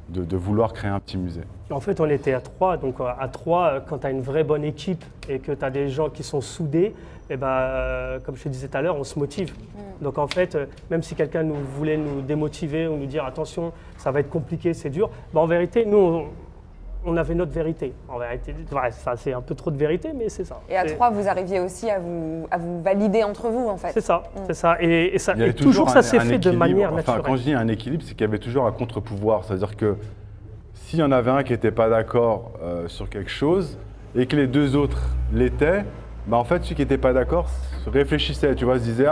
de vouloir créer un petit musée. En fait, on était à 3, donc à 3, quand tu as une vraie bonne équipe et que tu as des gens qui sont soudés, et comme je te disais tout à l'heure, on se motive. Donc en fait, même si quelqu'un voulait nous démotiver ou nous dire attention, ça va être compliqué, c'est dur, en vérité, nous, on avait notre vérité. En vérité, ça c'est un peu trop de vérité, mais c'est ça. Et à 3, vous arriviez aussi à vous valider entre vous, en fait. C'est ça, c'est ça. Et toujours ça s'est fait de manière naturelle. Quand je dis un équilibre, c'est qu'il y avait toujours un contre-pouvoir. C'est-à-dire que s'il y en avait un qui n'était pas d'accord sur quelque chose et que les deux autres l'étaient, en fait, celui qui n'était pas d'accord réfléchissait, tu vois, se disait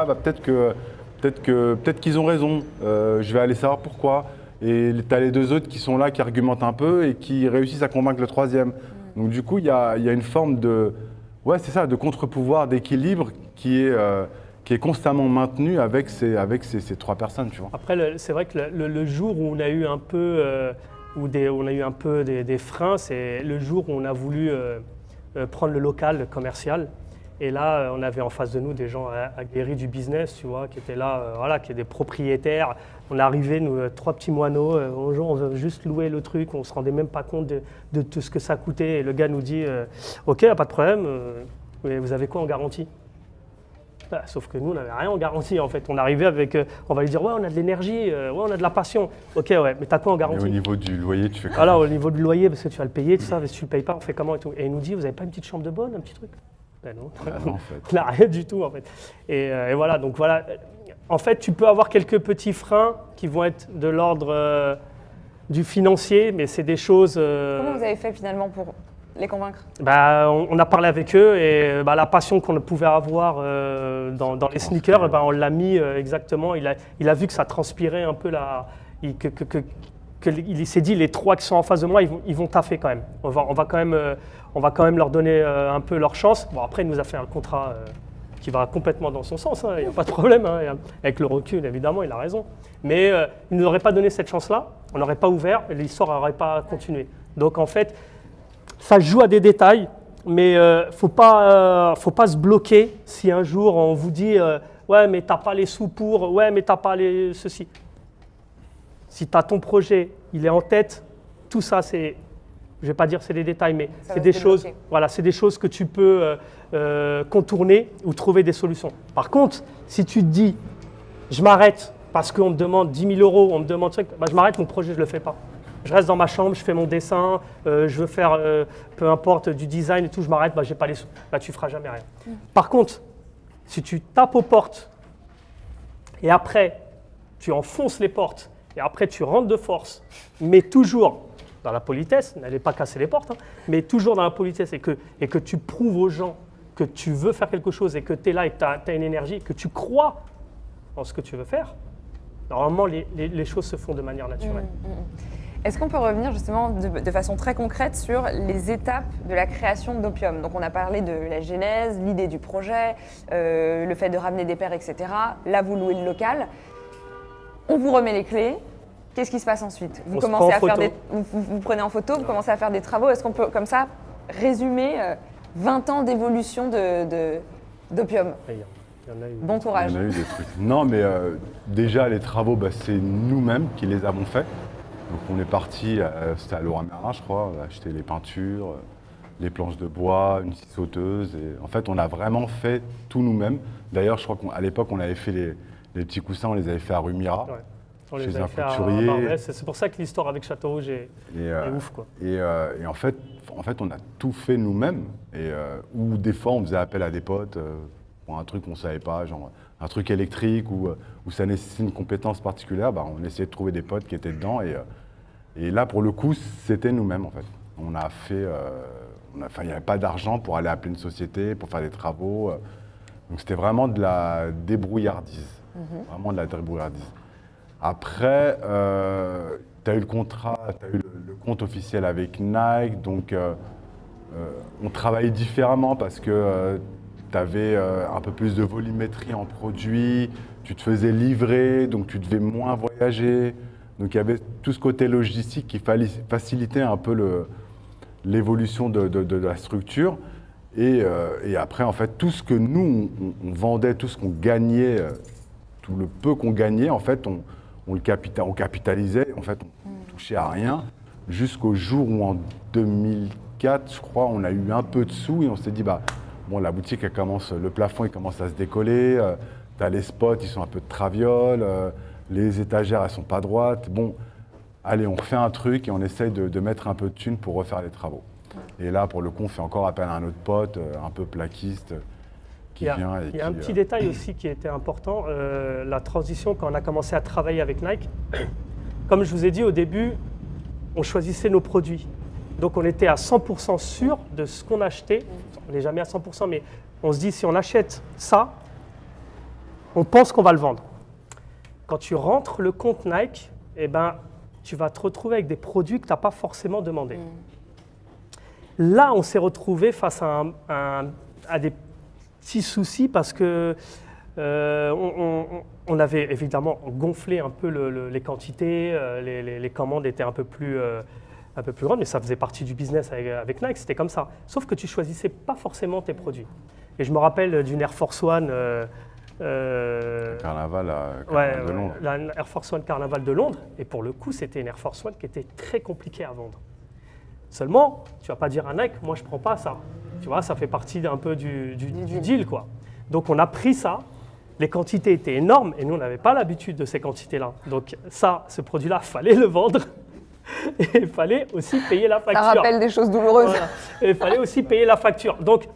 peut-être qu'ils ont raison, je vais aller savoir pourquoi. Et tu as les deux autres qui sont là, qui argumentent un peu et qui réussissent à convaincre le troisième. Donc du coup, il y a une forme de contre-pouvoir, d'équilibre qui est constamment maintenu avec ces 3 personnes, tu vois. Après, c'est vrai que le jour où on a eu un peu des freins, c'est le jour où on a voulu prendre le local commercial. Et là, on avait en face de nous des gens aguerris du business, tu vois, qui étaient là, qui étaient des propriétaires. On arrivait, nous, 3 petits moineaux, bonjour, on veut juste louer le truc, on ne se rendait même pas compte de tout ce que ça coûtait. Et le gars nous dit, ok, pas de problème, mais vous avez quoi en garantie ? Sauf que nous, on n'avait rien en garantie, en fait. On arrivait avec, on va lui dire, ouais, on a de l'énergie, ouais, on a de la passion. Ok, ouais, mais t'as quoi en garantie ? Et au niveau du loyer, tu fais quoi ? Alors, au niveau du loyer, parce que tu vas le payer, tout ça, mais si tu ne le payes pas, on fait comment et tout. Et il nous dit, vous n'avez pas une petite chambre de bonne, un petit truc ? Ben non, en fait. On n'a rien du tout, en fait. Et voilà, donc voilà. En fait, tu peux avoir quelques petits freins qui vont être de l'ordre du financier, mais c'est des choses… Comment vous avez fait finalement pour les convaincre ? On a parlé avec eux et la passion qu'on pouvait avoir dans les sneakers, on l'a mis exactement. Il a vu que ça transpirait un peu là, il s'est dit les 3 qui sont en face de moi, ils vont taffer quand même. On va quand même leur donner un peu leur chance. Bon, après, il nous a fait un contrat qui va complètement dans son sens, il n'y a pas de problème. Avec le recul, évidemment, il a raison. Mais il ne nous aurait pas donné cette chance-là, on n'aurait pas ouvert et l'histoire n'aurait pas continué. Donc en fait, ça joue à des détails, mais faut pas se bloquer si un jour on vous dit ouais, mais t'as pas les sous pour, ouais, mais t'as pas les ceci. Si tu as ton projet, il est en tête, tout ça, c'est, je vais pas dire c'est des détails, mais c'est des choses, voilà, c'est des choses que tu peux contourner ou trouver des solutions. Par contre, si tu te dis, je m'arrête parce qu'on me demande 10 000 €, on me demande truc, je m'arrête, mon projet, je le fais pas. Je reste dans ma chambre, je fais mon dessin, je veux faire peu importe du design et tout, je m'arrête, j'ai pas les sous. Là, tu feras jamais rien. Par contre, si tu tapes aux portes et après, tu enfonces les portes et après, tu rentres de force, mais toujours dans la politesse, n'allez pas casser les portes, mais toujours dans la politesse et que tu prouves aux gens que tu veux faire quelque chose et que tu es là et que tu as une énergie, que tu crois en ce que tu veux faire, normalement, les choses se font de manière naturelle. Est-ce qu'on peut revenir justement de façon très concrète sur les étapes de la création d'Opium ? Donc on a parlé de la genèse, l'idée du projet, le fait de ramener des pairs, etc. Là, vous louez le local. On vous remet les clés. Qu'est-ce qui se passe ensuite ? Vous commencez à faire vous prenez en photo, vous commencez à faire des travaux. Est-ce qu'on peut, comme ça, résumer 20 ans d'évolution d'Opium ? Bon courage. Il y en a eu des trucs. Non, mais déjà, les travaux, c'est nous-mêmes qui les avons faits. Donc on est parti, c'était à Laura Merlin, je crois, on a acheté les peintures, les planches de bois, une scie sauteuse. Et en fait, on a vraiment fait tout nous-mêmes. D'ailleurs, je crois qu'à l'époque, on avait fait les petits coussins, on les avait fait à rue Mira, chez un couturier. C'est pour ça que l'histoire avec Château Rouge est ouf, quoi. Et en fait, on a tout fait nous-mêmes. Ou des fois, on faisait appel à des potes pour un truc qu'on ne savait pas, genre un truc électrique où ça nécessite une compétence particulière. On essayait de trouver des potes qui étaient dedans. Et là, pour le coup, c'était nous-mêmes, en fait. On a fait... il n'y avait pas d'argent pour aller appeler une société, pour faire des travaux. Donc, c'était vraiment de la débrouillardise. Vraiment de la débrouillardise. Après, tu as eu le contrat, tu as eu le compte officiel avec Nike. Donc, on travaillait différemment parce que tu avais un peu plus de volumétrie en produits. Tu te faisais livrer, donc tu devais moins voyager. Donc il y avait tout ce côté logistique qui facilitait un peu l'évolution de la structure. Et après, en fait, tout ce que nous, on vendait, tout ce qu'on gagnait, tout le peu qu'on gagnait, en fait, on capitalisait. En fait, touchait à rien, jusqu'au jour où en 2004, je crois, on a eu un peu de sous et on s'est dit, bah, bon, la boutique, le plafond, il commence à se décoller, tu as les spots, ils sont un peu de traviole, les étagères, elles sont pas droites. Bon, allez, on refait un truc et on essaye de mettre un peu de thunes pour refaire les travaux. Et là, pour le coup, on fait encore appel à un autre pote, un peu plaquiste, qui vient et Il y a un petit détail aussi qui était important, la transition quand on a commencé à travailler avec Nike. Comme je vous ai dit au début, on choisissait nos produits. Donc on était à 100% sûr de ce qu'on achetait. On n'est jamais à 100%, mais on se dit si on achète ça, on pense qu'on va le vendre. Quand tu rentres le compte Nike, eh ben, tu vas te retrouver avec des produits que tu n'as pas forcément demandé. Là, on s'est retrouvé face à des petits soucis parce que on avait évidemment gonflé un peu les quantités, les commandes étaient un peu plus grandes, mais ça faisait partie du business avec Nike, c'était comme ça. Sauf que tu choisissais pas forcément tes produits. Et je me rappelle d'une Air Force One. Carnaval de Londres. La Air Force One Carnaval de Londres, et pour le coup, c'était une Air Force One qui était très compliquée à vendre. Seulement, tu vas pas dire à Nike, moi je prends pas ça. Tu vois, ça fait partie un peu du deal, quoi. Donc on a pris ça, les quantités étaient énormes, et nous on n'avait pas l'habitude de ces quantités-là. Donc ça, ce produit-là, fallait le vendre, et il fallait aussi payer la facture. Ça rappelle des choses douloureuses. Voilà. Et il fallait aussi payer la facture. Donc,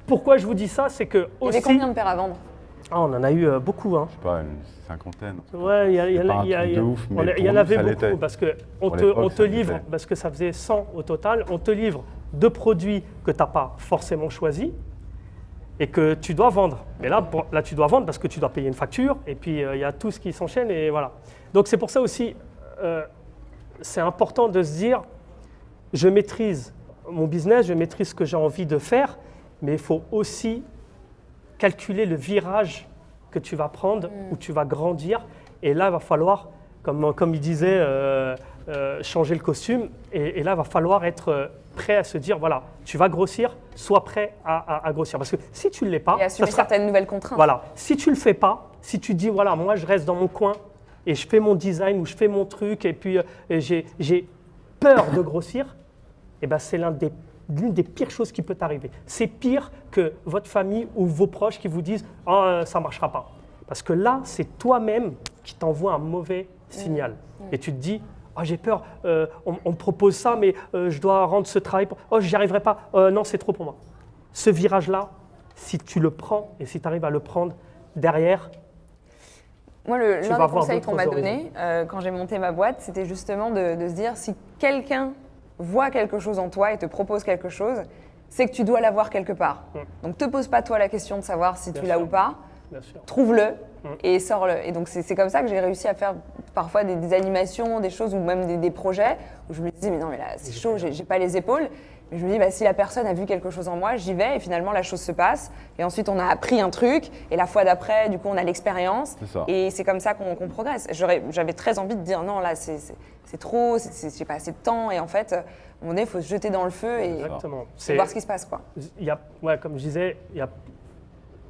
pourquoi je vous dis ça, c'est que aussi… Il y avait combien de paires à vendre? On en a eu beaucoup. Hein. Je sais pas, une cinquantaine. Ouais, il y en avait beaucoup parce qu'on te livre, parce que ça faisait 100 au total, on te livre 2 produits que tu n'as pas forcément choisis et que tu dois vendre. Mais là, tu dois vendre parce que tu dois payer une facture et puis il y a tout ce qui s'enchaîne et voilà. Donc c'est pour ça aussi, c'est important de se dire, je maîtrise mon business, je maîtrise ce que j'ai envie de faire, mais il faut aussi calculer le virage que tu vas prendre, où tu vas grandir. Et là, il va falloir, comme il disait, changer le costume. Et là, il va falloir être prêt à se dire, voilà, tu vas grossir, sois prêt à grossir. Parce que si tu ne l'es pas… Et assumer certaines nouvelles contraintes. Voilà. Si tu ne le fais pas, si tu dis, voilà, moi, je reste dans mon coin et je fais mon design ou je fais mon truc et puis j'ai peur de grossir, et ben, c'est l'une des pires choses qui peut t'arriver. C'est pire que votre famille ou vos proches qui vous disent « Oh, ça ne marchera pas ». Parce que là, c'est toi-même qui t'envoie un mauvais signal. Et tu te dis « Oh, j'ai peur, on me propose ça, mais je dois rendre ce travail. Oh, j'y arriverai pas. Non, c'est trop pour moi. » Ce virage-là, si tu le prends et si tu arrives à le prendre derrière, moi, l'un des conseils qu'on m'a donné quand j'ai monté ma boîte, c'était justement de se dire si quelqu'un voit quelque chose en toi et te propose quelque chose, c'est que tu dois l'avoir quelque part. Donc, te pose pas toi la question de savoir si tu l'as ou pas. Trouve-le et sors-le. Et donc, c'est comme ça que j'ai réussi à faire parfois des animations, des choses ou même des projets où je me disais, mais non, mais là, c'est chaud, j'ai pas les épaules. Mais je me dis, bah, si la personne a vu quelque chose en moi, j'y vais et finalement, la chose se passe. Et ensuite, on a appris un truc et la fois d'après, du coup, on a l'expérience. Et c'est comme ça qu'on progresse. J'avais très envie de dire, non, là, c'est trop, j'ai pas assez de temps. Et en fait, à un moment donné, il faut se jeter dans le feu et voir ce qui se passe, quoi. Comme je disais,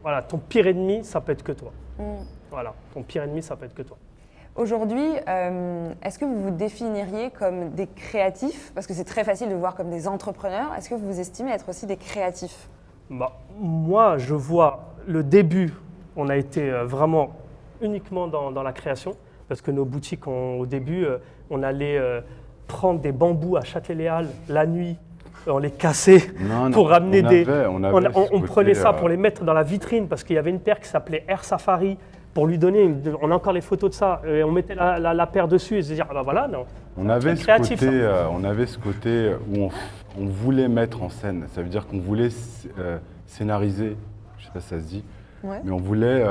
voilà, ton pire ennemi, ça peut être que toi. Voilà, ton pire ennemi, ça peut être que toi. Aujourd'hui, est-ce que vous vous définiriez comme des créatifs? Parce que c'est très facile de vous voir comme des entrepreneurs. Est-ce que vous vous estimez être aussi des créatifs? Moi, je vois le début, on a été vraiment uniquement dans la création. Parce que nos boutiques, au début, on allait prendre des bambous à Châtelet-Les-Halles la nuit, on les cassait pour ramener on prenait ça pour les mettre dans la vitrine parce qu'il y avait une paire qui s'appelait Air Safari. Pour lui donner, on a encore les photos de ça, et on mettait la paire dessus et se dire, ah ben voilà, non. On avait ce côté où on voulait mettre en scène, ça veut dire qu'on voulait scénariser, je ne sais pas si ça se dit, mais on voulait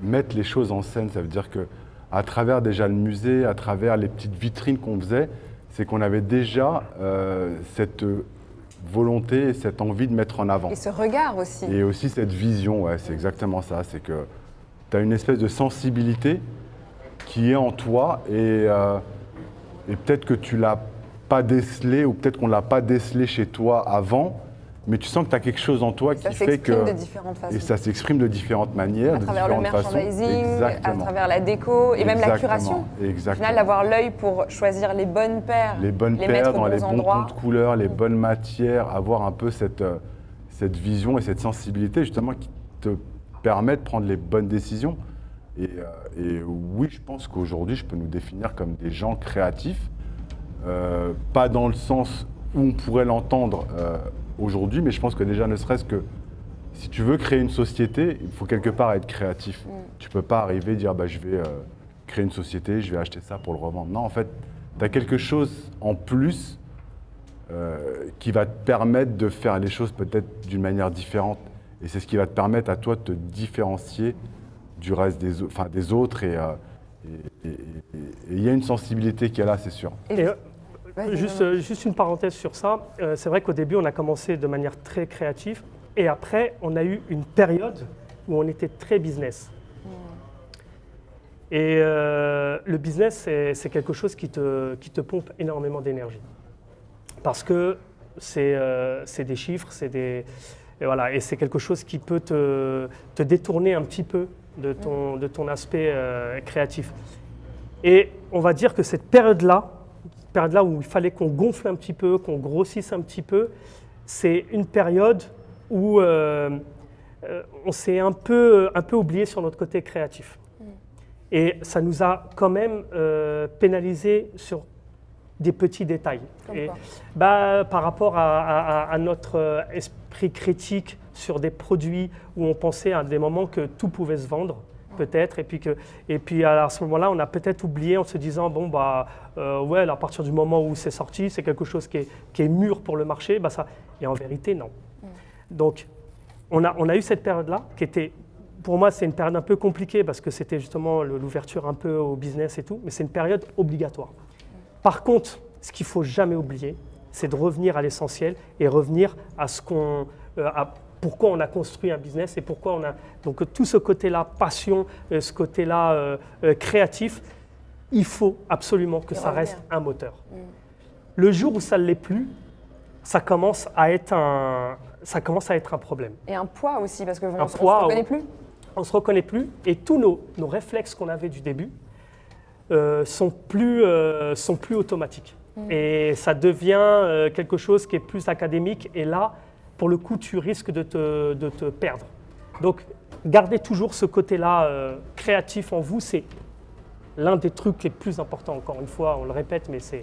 mettre les choses en scène, ça veut dire qu'à travers déjà le musée, à travers les petites vitrines qu'on faisait, c'est qu'on avait déjà cette volonté et cette envie de mettre en avant. Et ce regard aussi. Et aussi cette vision, ouais, c'est exactement ça, c'est que tu as une espèce de sensibilité qui est en toi et peut-être que tu ne l'as pas décelé ou peut-être qu'on ne l'a pas décelé chez toi avant, mais tu sens que tu as quelque chose en toi qui fait que... Ça s'exprime de différentes façons. Et ça s'exprime de différentes manières, à travers le merchandising, à travers la déco et même la curation. Exactement. Au final, d'avoir l'œil pour choisir les bonnes paires, les bonnes paires mettre dans aux les bons bons endroits. tons de couleurs, les bonnes matières, avoir un peu cette vision et cette sensibilité justement qui te permet de prendre les bonnes décisions. Et oui, je pense qu'aujourd'hui, je peux nous définir comme des gens créatifs, pas dans le sens où on pourrait l'entendre aujourd'hui, mais je pense que déjà, ne serait-ce que si tu veux créer une société, il faut quelque part être créatif. Tu ne peux pas arriver et dire je vais créer une société, je vais acheter ça pour le revendre. Non, en fait, tu as quelque chose en plus qui va te permettre de faire les choses peut-être d'une manière différente. Et c'est ce qui va te permettre à toi de te différencier du reste des autres. Et il y a une sensibilité qui est là, c'est sûr. Et, juste une parenthèse sur ça. C'est vrai qu'au début, on a commencé de manière très créative. Et après, on a eu une période où on était très business. Et le business, c'est quelque chose qui te pompe énormément d'énergie. Parce que c'est des chiffres, et voilà, et c'est quelque chose qui peut te détourner un petit peu de ton aspect créatif. Et on va dire que cette période-là où il fallait qu'on gonfle un petit peu, qu'on grossisse un petit peu, c'est une période où on s'est un peu oublié sur notre côté créatif. Et ça nous a quand même pénalisé sur des petits détails. Et, par rapport à notre esprit critique sur des produits où on pensait à des moments que tout pouvait se vendre, peut-être, et puis à ce moment-là, on a peut-être oublié en se disant ouais, à partir du moment où c'est sorti, c'est quelque chose qui est mûr pour le marché, et en vérité, non. Donc, on a eu cette période-là qui était, pour moi, c'est une période un peu compliquée parce que c'était justement l'ouverture un peu au business et tout, mais c'est une période obligatoire. Par contre, ce qu'il ne faut jamais oublier, c'est de revenir à l'essentiel et revenir à pourquoi on a construit un business et pourquoi on a… Donc tout ce côté-là, passion, ce côté-là créatif, il faut absolument que ça reste un moteur. Le jour où ça ne l'est plus, ça commence à être un problème. Et un poids aussi, parce qu'on ne se reconnaît plus. On ne se reconnaît plus et tous nos réflexes qu'on avait du début sont plus automatiques. Et ça devient quelque chose qui est plus académique et là, pour le coup, tu risques de te perdre. Donc, gardez toujours ce côté-là créatif en vous, c'est l'un des trucs les plus importants. Encore une fois, on le répète, mais c'est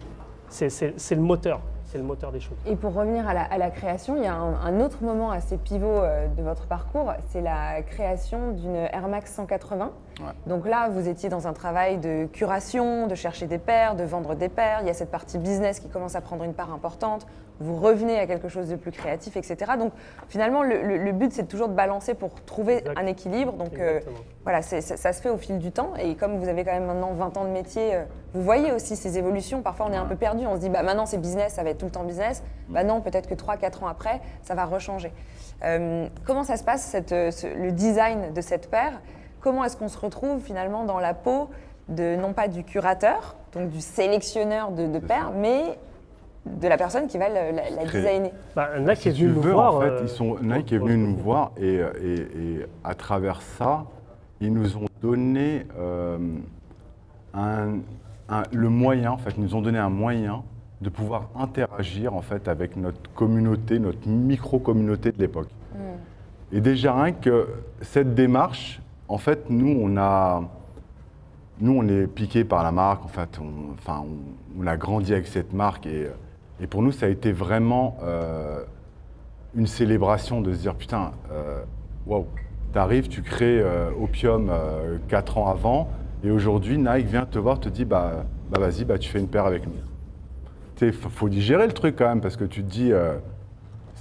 le moteur. C'est le moteur des choses. Et pour revenir à la création, il y a un autre moment assez pivot de votre parcours, c'est la création d'une Air Max 180. Ouais. Donc là, vous étiez dans un travail de curation, de chercher des paires, de vendre des paires. Il y a cette partie business qui commence à prendre une part importante. Vous revenez à quelque chose de plus créatif, etc. Donc finalement, le but, c'est toujours de balancer pour trouver un équilibre. Donc voilà, ça se fait au fil du temps. Et comme vous avez quand même maintenant 20 ans de métier, vous voyez aussi ces évolutions. Parfois, on est un peu perdu. On se dit, maintenant, c'est business, ça va être tout le temps business. Non, peut-être que 3-4 ans après, ça va rechanger. Comment ça se passe, le design de cette paire? Comment est-ce qu'on se retrouve finalement dans la peau non pas du curateur, donc du sélectionneur de paires, mais de la personne qui va la designer? Nike est venu nous voir. En fait, Nike est venu nous voir et à travers ça, ils nous ont donné le moyen, en fait, ils nous ont donné un moyen de pouvoir interagir en fait avec notre communauté, notre micro-communauté de l'époque. Et déjà rien que cette démarche, en fait, nous on est piqué par la marque, en fait, on a grandi avec cette marque et pour nous ça a été vraiment une célébration de se dire putain, waouh, t'arrives, tu crées Opium 4 ans avant et aujourd'hui Nike vient te voir, te dit vas-y, tu fais une paire avec nous. Il faut digérer le truc quand même parce que tu te dis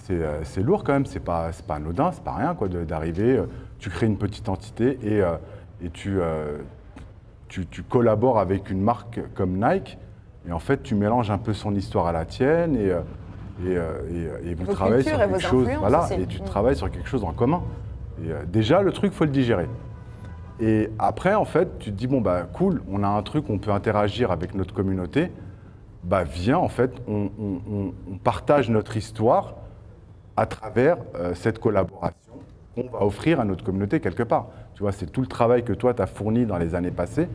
c'est lourd quand même, c'est pas anodin, c'est pas rien quoi d'arriver, tu crées une petite entité et tu collabores avec une marque comme Nike et en fait tu mélanges un peu son histoire à la tienne et vous travaillez sur quelque chose, voilà, et tu travailles sur quelque chose en commun. Et déjà le truc faut le digérer. Et après en fait tu te dis cool, on a un truc, on peut interagir avec notre communauté, viens en fait, on partage notre histoire à travers cette collaboration qu'on va offrir à notre communauté quelque part. Tu vois, c'est tout le travail que toi, tu as fourni dans les années passées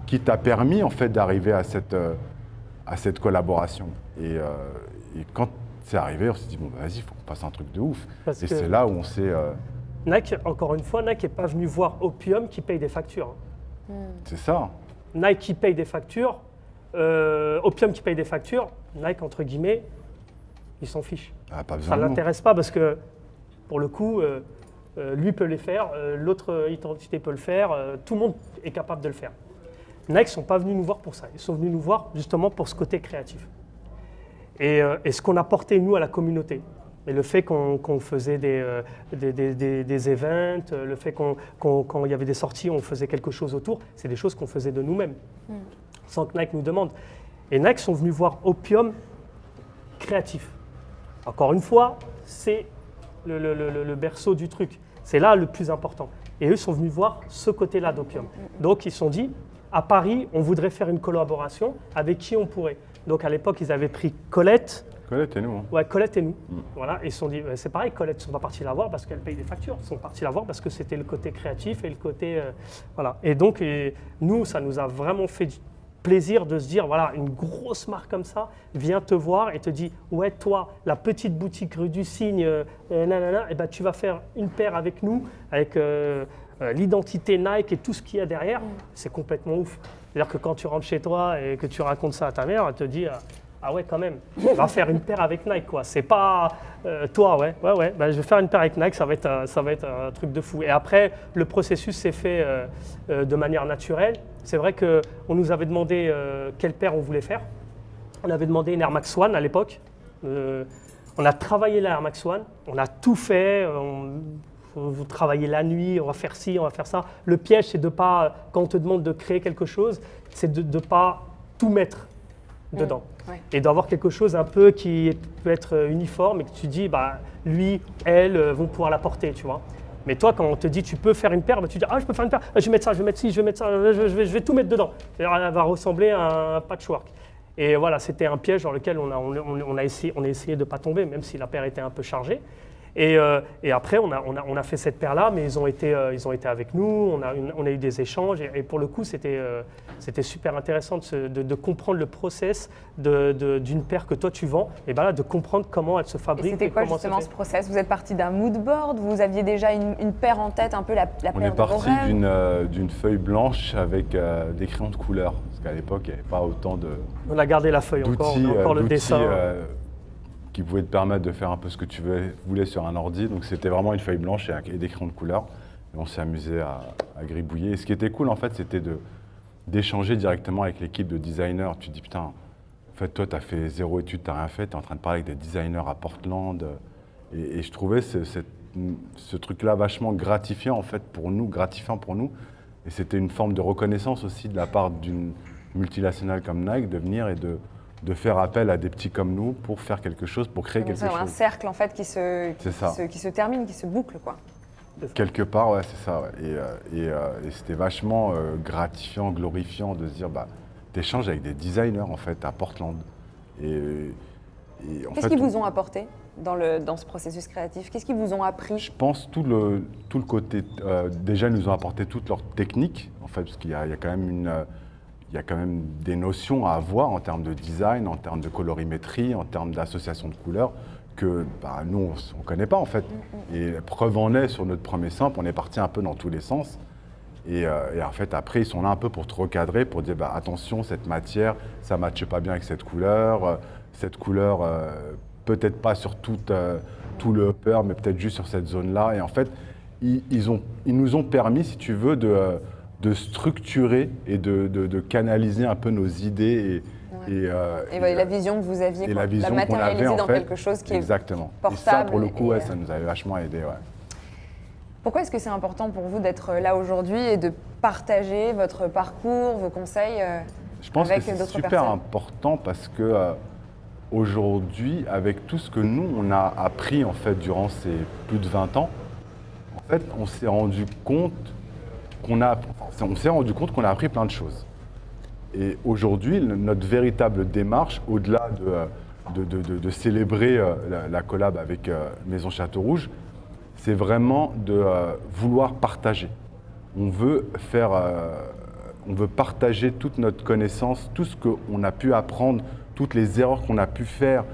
qui t'a permis en fait d'arriver à cette collaboration. Et quand c'est arrivé, on s'est dit, bon, vas-y, il faut qu'on fasse un truc de ouf. Et c'est là où on s'est... Nike, encore une fois, Nike n'est pas venu voir Opium qui paye des factures. C'est ça. Nike qui paye des factures, Opium qui paye des factures, Nike, entre guillemets, il s'en fiche. Ah, pas besoin Ça ne de nous. l'intéresse pas parce que, pour le coup, lui peut les faire, l'autre identité peut le faire, tout le monde est capable de le faire. Nike ne sont pas venus nous voir pour ça, ils sont venus nous voir justement pour ce côté créatif. Et ce qu'on apportait, nous, à la communauté. Et le fait qu'on faisait des events, le fait quand il y avait des sorties, on faisait quelque chose autour, c'est des choses qu'on faisait de nous-mêmes, sans que Nike nous demande. Et Nike sont venus voir Opium créatif. Encore une fois, c'est le berceau du truc. C'est là le plus important. Et eux sont venus voir ce côté-là d'Opium. Donc ils se sont dit, à Paris, on voudrait faire une collaboration, avec qui on pourrait. Donc à l'époque, ils avaient pris Colette. Colette et nous. Hein. Ouais, Colette et nous. Voilà, et ils se sont dit, c'est pareil, Colette, ils ne sont pas partis la voir parce qu'elle paye des factures. Ils sont partis la voir parce que c'était le côté créatif et le côté... voilà. Et donc, nous, ça nous a vraiment fait du plaisir de se dire, voilà, une grosse marque comme ça vient te voir et te dit, ouais, toi, la petite boutique rue du Cygne, nanana, et ben, tu vas faire une paire avec nous, avec l'identité Nike et tout ce qu'il y a derrière. C'est complètement ouf. C'est-à-dire que quand tu rentres chez toi et que tu racontes ça à ta mère, elle te dit... ah ouais, quand même, on va faire une paire avec Nike, quoi. C'est pas toi, ouais, ben, je vais faire une paire avec Nike, ça va être un truc de fou. Et après, le processus s'est fait de manière naturelle. C'est vrai qu'on nous avait demandé quelle paire on voulait faire. On avait demandé une Air Max One à l'époque. On a travaillé la Air Max One, on a tout fait. Vous travaillez la nuit, on va faire ci, on va faire ça. Le piège, c'est de pas, quand on te demande de créer quelque chose, c'est de ne pas tout mettre dedans. Ouais. Et d'avoir quelque chose un peu qui peut être uniforme et que tu dis, bah, lui, elle vont pouvoir la porter, tu vois. Mais toi, quand on te dit, tu peux faire une paire, bah, tu dis, ah, je peux faire une paire, je vais mettre ça, je vais mettre ci, je vais mettre ça, je vais tout mettre dedans. C'est-à-dire, elle va ressembler à un patchwork. Et voilà, c'était un piège dans lequel on a essayé de ne pas tomber, même si la paire était un peu chargée. Et après, on a fait cette paire-là, mais ils ont été avec nous, on a eu des échanges, et pour le coup, c'était super intéressant de comprendre le process d'une paire que toi tu vends, et ben là, de comprendre comment elle se fabrique. Et c'était quoi justement ce process? Vous êtes parti d'un mood board, vous aviez déjà une paire en tête, un peu la paire de vos rêves? On est parti d'une feuille blanche avec des crayons de couleur, parce qu'à l'époque, il n'y avait pas autant de... On a gardé la feuille encore, on a encore le dessin. Qui pouvait te permettre de faire un peu ce que tu voulais sur un ordi. Donc c'était vraiment une feuille blanche et des crayons de couleur. Et on s'est amusé à gribouiller. Et ce qui était cool, en fait, c'était d'échanger directement avec l'équipe de designers. Tu te dis, putain, en fait, toi, tu as fait 0 études, tu n'as rien fait, tu es en train de parler avec des designers à Portland. Et je trouvais ce truc-là vachement gratifiant, en fait, gratifiant pour nous. Et c'était une forme de reconnaissance aussi de la part d'une multinationale comme Nike de venir et de faire appel à des petits comme nous pour faire quelque chose, pour créer quelque chose. C'est un cercle en fait qui se termine, qui se boucle, quoi. Quelque part, ouais, c'est ça. Ouais. Et c'était vachement gratifiant, glorifiant de se dire, bah, t'échanges avec des designers en fait à Portland. Qu'est-ce qu'ils vous ont apporté dans ce processus créatif? Qu'est-ce qu'ils vous ont appris? Je pense tout le côté. Déjà, ils nous ont apporté toute leur technique, en fait, parce qu'il y a quand même il y a quand même des notions à avoir en termes de design, en termes de colorimétrie, en termes d'association de couleurs que bah, nous, on ne connaît pas en fait. Et preuve en est, sur notre premier sample, on est parti un peu dans tous les sens. Et en fait, après, ils sont là un peu pour te recadrer, pour dire bah, attention, cette matière, ça ne matche pas bien avec cette couleur peut-être pas sur tout le upper, mais peut-être juste sur cette zone-là. Et en fait, ils nous ont permis, si tu veux, de structurer et de canaliser un peu nos idées et la vision que vous aviez, et la vision qu'on avait dans en fait, quelque chose qui exactement. est portable. Et ça, pour le coup, ouais, ça nous avait vachement aidé. Ouais. Pourquoi est-ce que c'est important pour vous d'être là aujourd'hui et de partager votre parcours, vos conseils Je pense avec que c'est d'autres super personnes important parce que aujourd'hui, avec tout ce que nous, on a appris en fait durant ces plus de 20 ans, en fait, on s'est rendu compte qu'on a appris plein de choses. Et aujourd'hui, notre véritable démarche, au-delà de célébrer la collab avec Maison Château Rouge, c'est vraiment de vouloir partager. On veut partager toute notre connaissance, tout ce qu'on a pu apprendre, toutes les erreurs qu'on a pu faire,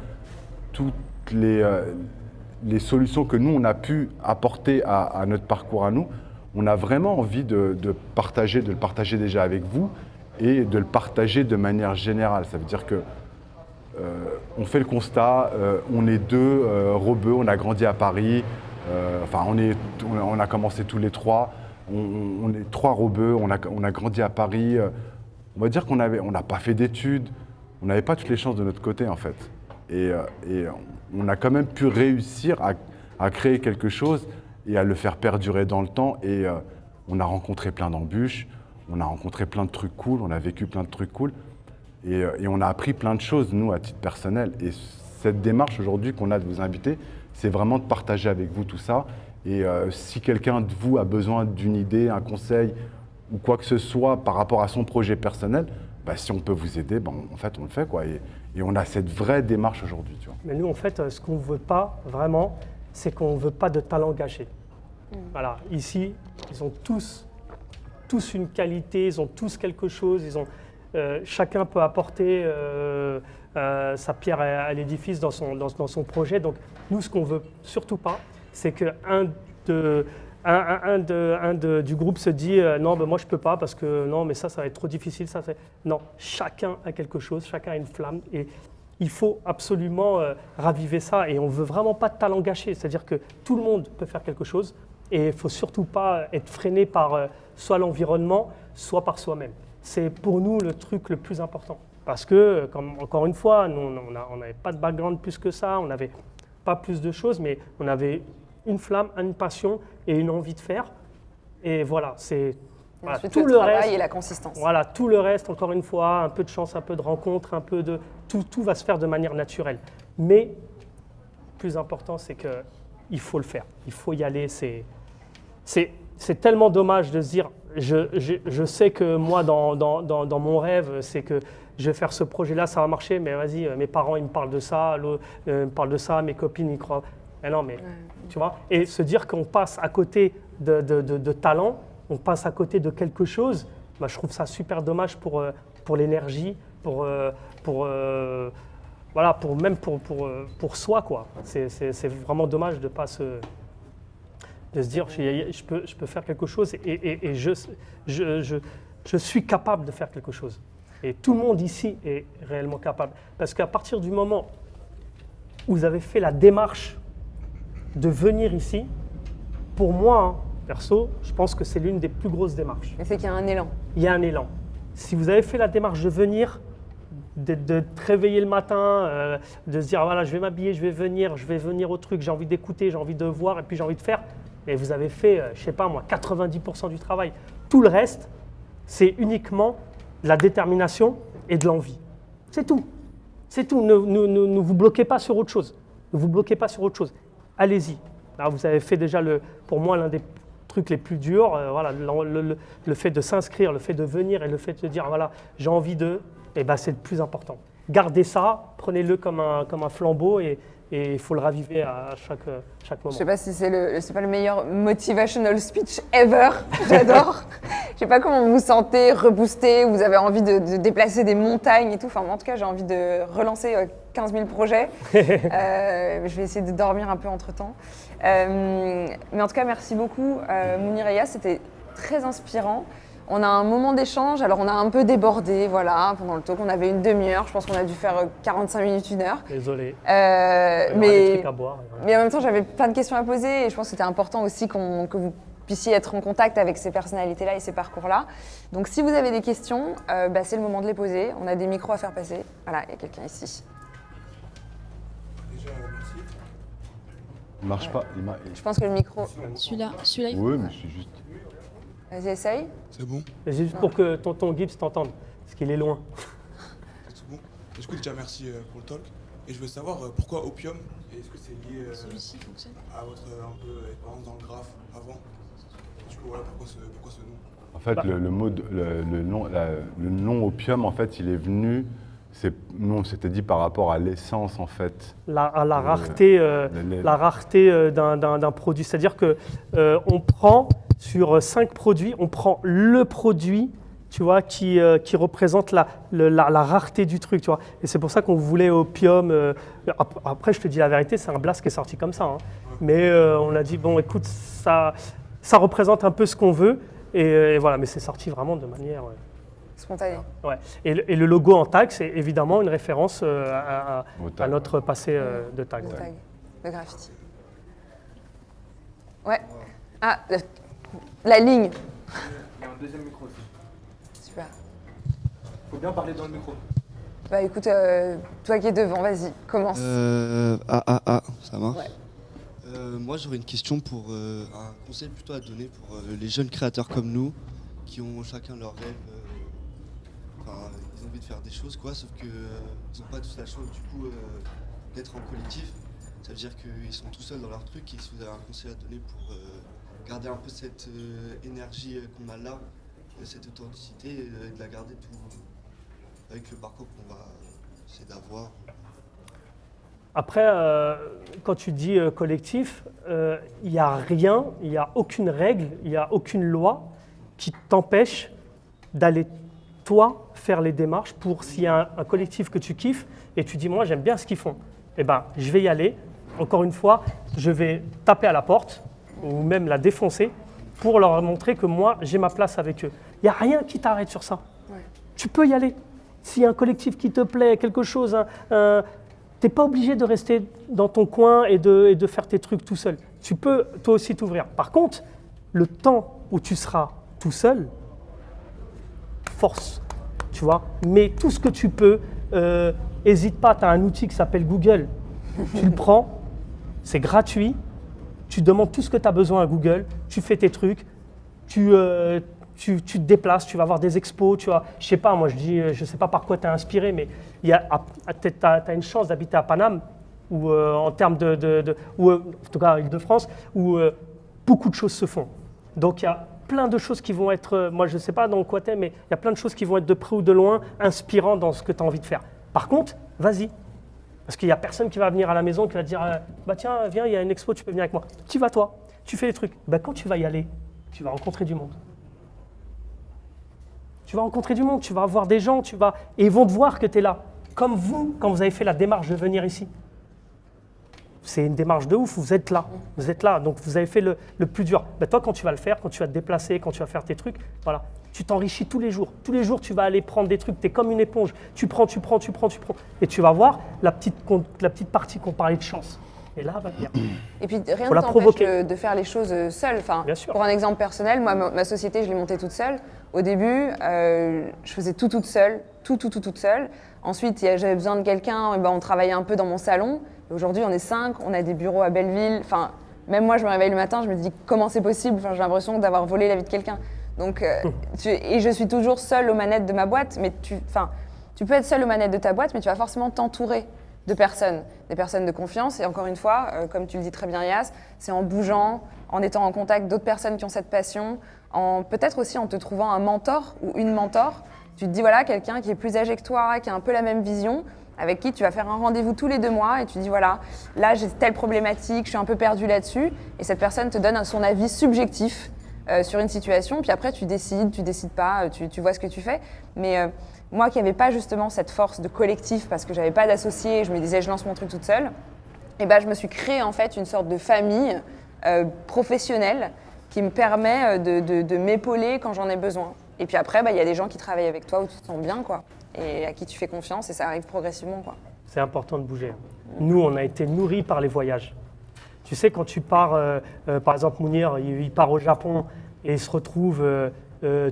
toutes les solutions que nous, on a pu apporter à notre parcours à nous. On a vraiment envie de le partager déjà avec vous et de le partager de manière générale. Ça veut dire que on fait le constat, on est deux rebeux, on a grandi à Paris, on a commencé tous les trois, on est trois rebeux, on a grandi à Paris. On va dire qu'on n'a pas fait d'études, on n'avait pas toutes les chances de notre côté en fait. Et on a quand même pu réussir à créer quelque chose et à le faire perdurer dans le temps. Et on a rencontré plein d'embûches, on a rencontré plein de trucs cool, on a vécu plein de trucs cool. Et on a appris plein de choses, nous, à titre personnel. Et cette démarche aujourd'hui qu'on a de vous inviter, c'est vraiment de partager avec vous tout ça. Et si quelqu'un de vous a besoin d'une idée, un conseil ou quoi que ce soit par rapport à son projet personnel, bah, si on peut vous aider, bah, en fait, on le fait, quoi. Et on a cette vraie démarche aujourd'hui, tu vois. Mais nous, en fait, ce qu'on ne veut pas vraiment, c'est qu'on ne veut pas de talent gâché. Voilà, ici, ils ont tous une qualité, ils ont tous quelque chose, chacun peut apporter sa pierre à l'édifice dans son projet. Donc nous, ce qu'on veut surtout pas, c'est qu'un du groupe se dit non, ben moi je peux pas parce que non, mais ça va être trop difficile. Non, chacun a quelque chose, chacun a une flamme et il faut absolument raviver ça. Et on veut vraiment pas de talent gâché, c'est-à-dire que tout le monde peut faire quelque chose et il faut surtout pas être freiné par soit l'environnement, soit par soi-même. C'est pour nous le truc le plus important. Parce que, encore une fois, nous, on n'avait pas de background plus que ça, on n'avait pas plus de choses, mais on avait une flamme, une passion et une envie de faire. Et voilà, c'est tout le reste et la consistance. Voilà, tout le reste, encore une fois, un peu de chance, un peu de rencontre, un peu de tout va se faire de manière naturelle. Mais le plus important, c'est qu'il faut le faire, il faut y aller. C'est tellement dommage de se dire, je sais que moi, dans mon rêve, c'est que je vais faire ce projet-là, ça va marcher, mais vas-y, mes parents, ils me parlent de ça, me parlent de ça, mes copines, ils croient. Mais non, mais tu vois, et se dire qu'on passe à côté de talent, on passe à côté de quelque chose, bah, je trouve ça super dommage pour l'énergie, même pour soi, quoi. C'est vraiment dommage de pas se dire je peux faire quelque chose et je suis capable de faire quelque chose. Et tout le monde ici est réellement capable. Parce qu'à partir du moment où vous avez fait la démarche de venir ici, pour moi, hein, perso, je pense que c'est l'une des plus grosses démarches. Mais c'est qu'il y a un élan. Il y a un élan. Si vous avez fait la démarche de venir, de te réveiller le matin, de se dire voilà, je vais m'habiller, je vais venir au truc, j'ai envie d'écouter, j'ai envie de voir et puis j'ai envie de faire, et vous avez fait, je ne sais pas moi, 90% du travail. Tout le reste, c'est uniquement de la détermination et de l'envie. C'est tout. C'est tout. Ne vous bloquez pas sur autre chose. Ne vous bloquez pas sur autre chose. Allez-y. Là, vous avez fait déjà, pour moi, l'un des trucs les plus durs. Voilà, le fait de s'inscrire, le fait de venir et le fait de dire voilà, j'ai envie de, eh ben, c'est le plus important. Gardez ça, prenez-le comme un flambeau et il faut le raviver à chaque moment. Je ne sais pas si c'est pas le meilleur motivational speech ever. J'adore. Je ne sais pas comment vous vous sentez reboosté, vous avez envie de déplacer des montagnes et tout. Enfin, moi, en tout cas, j'ai envie de relancer 15 000 projets. Je vais essayer de dormir un peu entre-temps. Mais en tout cas, merci beaucoup, Mounir. C'était très inspirant. On a un moment d'échange, alors on a un peu débordé, voilà, pendant le talk, on avait une demi-heure, je pense qu'on a dû faire 45 minutes, 1 heure. Désolé. Mais des trucs à boire, en même temps, j'avais plein de questions à poser et je pense que c'était important aussi que vous puissiez être en contact avec ces personnalités-là et ces parcours-là. Donc si vous avez des questions, c'est le moment de les poser. On a des micros à faire passer. Voilà, il y a quelqu'un ici. Déjà, merci. Il marche pas. Je pense que le micro... Celui-là, il Oui, mais c'est juste... Vas-y, essaye. C'est bon? C'est juste pour que ton Gibbs t'entende, parce qu'il est loin. C'est tout bon? Du coup, déjà merci pour le talk. Et je veux savoir pourquoi Opium? Et est-ce que c'est lié Celui-ci fonctionne. à votre un peu expérience dans le graphe avant? Du coup, voilà, pourquoi ce nom? En fait, le nom Opium, en fait, il est venu Non, c'était dit par rapport à l'essence, en fait. À la rareté, d'un produit. C'est-à-dire qu'on prend sur 5 produits, on prend le produit, tu vois, qui représente la rareté du truc, tu vois. Et c'est pour ça qu'on voulait Opium. Après, je te dis la vérité, c'est un blast qui est sorti comme ça. Hein. Mais on a dit, bon, écoute, ça représente un peu ce qu'on veut. Et voilà, mais c'est sorti vraiment de manière... Spontané. Ouais. Et le logo en tag, c'est évidemment une référence à notre passé de tag. De tag, de graffiti. Ouais. Ah, la ligne. Il y a un deuxième micro aussi. Super. Faut bien parler dans le micro. Bah écoute, toi qui es devant, vas-y, commence. Ça marche. Ouais. Moi j'aurais une question pour un conseil plutôt à donner pour les jeunes créateurs comme nous qui ont chacun leur rêve. Ils ont envie de faire des choses quoi, sauf qu'ils n'ont pas tous la chance du coup d'être en collectif. Ça veut dire qu'ils sont tout seuls dans leur truc et si vous avez un conseil à donner pour garder un peu cette énergie qu'on a là, cette authenticité et de la garder tout avec le parcours qu'on va essayer d'avoir. Après, quand tu dis collectif, il n'y a rien, il n'y a aucune règle, il n'y a aucune loi qui t'empêche d'aller, toi, faire les démarches pour s'il y a un collectif que tu kiffes et tu dis, moi, j'aime bien ce qu'ils font. Eh bien, je vais y aller. Encore une fois, je vais taper à la porte ou même la défoncer pour leur montrer que moi, j'ai ma place avec eux. Il n'y a rien qui t'arrête sur ça. Ouais. Tu peux y aller. S'il y a un collectif qui te plaît, quelque chose, tu n'es pas obligé de rester dans ton coin et de faire tes trucs tout seul. Tu peux toi aussi t'ouvrir. Par contre, le temps où tu seras tout seul, force, tu vois. Mais tout ce que tu peux, n'hésite pas, tu as un outil qui s'appelle Google. Tu le prends, c'est gratuit. Tu demandes tout ce que tu as besoin à Google, tu fais tes trucs, tu te déplaces, tu vas voir des expos, tu vois, je sais pas, moi je sais pas par quoi tu es inspiré, mais tu as une chance d'habiter à Paname, ou en termes ou en tout cas à Île-de-France, où beaucoup de choses se font. Donc il y a plein de choses qui vont être, moi je sais pas dans quoi tu es, mais il y a plein de choses qui vont être de près ou de loin inspirants dans ce que tu as envie de faire. Par contre, vas-y. Parce qu'il n'y a personne qui va venir à la maison qui va te dire bah tiens, viens, il y a une expo, tu peux venir avec moi. Tu vas toi, tu fais les trucs. Bah, quand tu vas y aller, tu vas rencontrer du monde. Tu vas rencontrer du monde, tu vas voir des gens, et ils vont te voir que tu es là. Comme vous, quand vous avez fait la démarche de venir ici. C'est une démarche de ouf, vous êtes là, donc vous avez fait le plus dur. Bah, toi, quand tu vas le faire, quand tu vas te déplacer, quand tu vas faire tes trucs, voilà, tu t'enrichis tous les jours. Tous les jours, tu vas aller prendre des trucs, tu es comme une éponge. Tu prends. Et tu vas voir la petite partie qu'on parlait de chance. Et là, va bien. Et puis, rien ne t'empêche de faire les choses seul. Enfin, pour un exemple personnel, moi, ma société, je l'ai montée toute seule. Au début, je faisais tout toute seule, toute seule. Ensuite, j'avais besoin de quelqu'un, et ben, on travaillait un peu dans mon salon. Aujourd'hui, on est 5, on a des bureaux à Belleville. Enfin, même moi, je me réveille le matin, je me dis comment c'est possible. Enfin, j'ai l'impression d'avoir volé la vie de quelqu'un. Donc, et je suis toujours seule aux manettes de ma boîte. Mais tu peux être seule aux manettes de ta boîte, mais tu vas forcément t'entourer de personnes, des personnes de confiance. Et encore une fois, comme tu le dis très bien, Yas, c'est en bougeant, en étant en contact d'autres personnes qui ont cette passion, peut-être aussi en te trouvant un mentor ou une mentor. Tu te dis, voilà, quelqu'un qui est plus âgé que toi, qui a un peu la même vision, avec qui tu vas faire un rendez-vous tous les 2 mois et tu dis, voilà, là, j'ai telle problématique, je suis un peu perdue là-dessus. Et cette personne te donne son avis subjectif sur une situation. Puis après, tu décides pas, tu vois ce que tu fais. Mais moi qui n'avais pas justement cette force de collectif parce que j'avais pas d'associé, je me disais, je lance mon truc toute seule, et ben, je me suis créée en fait une sorte de famille professionnelle qui me permet de m'épauler quand j'en ai besoin. Et puis après, il y a des gens qui travaillent avec toi où tu te sens bien, quoi, et à qui tu fais confiance, et ça arrive progressivement, quoi. C'est important de bouger. Nous, on a été nourris par les voyages. Tu sais, quand tu pars, par exemple, Mounir, il part au Japon et il se retrouve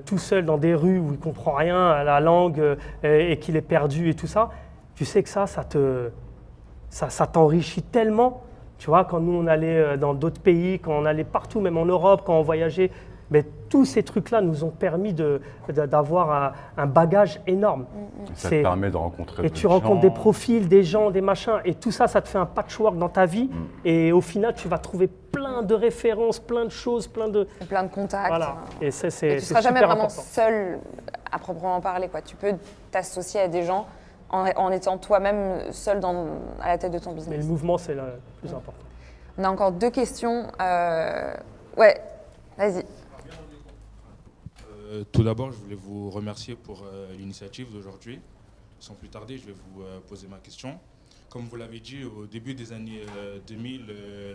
tout seul dans des rues où il ne comprend rien à la langue et qu'il est perdu et tout ça, tu sais que ça t'enrichit tellement. Tu vois, quand nous, on allait dans d'autres pays, quand on allait partout, même en Europe, quand on voyageait, mais tous ces trucs-là nous ont permis d'avoir un bagage énorme. Ça te permet de rencontrer des gens. Et tu rencontres des profils, des gens, des machins, et tout ça, ça te fait un patchwork dans ta vie. Et au final, tu vas trouver plein de références, plein de choses, plein de contacts. Voilà. Et tu ne seras jamais vraiment seul à proprement parler, quoi. Tu peux t'associer à des gens en étant toi-même seul à la tête de ton Mais business. le mouvement, c'est le plus important. On a encore 2 questions. Ouais, vas-y. Tout d'abord, je voulais vous remercier pour l'initiative d'aujourd'hui. Sans plus tarder, je vais vous poser ma question. Comme vous l'avez dit, au début des années 2000,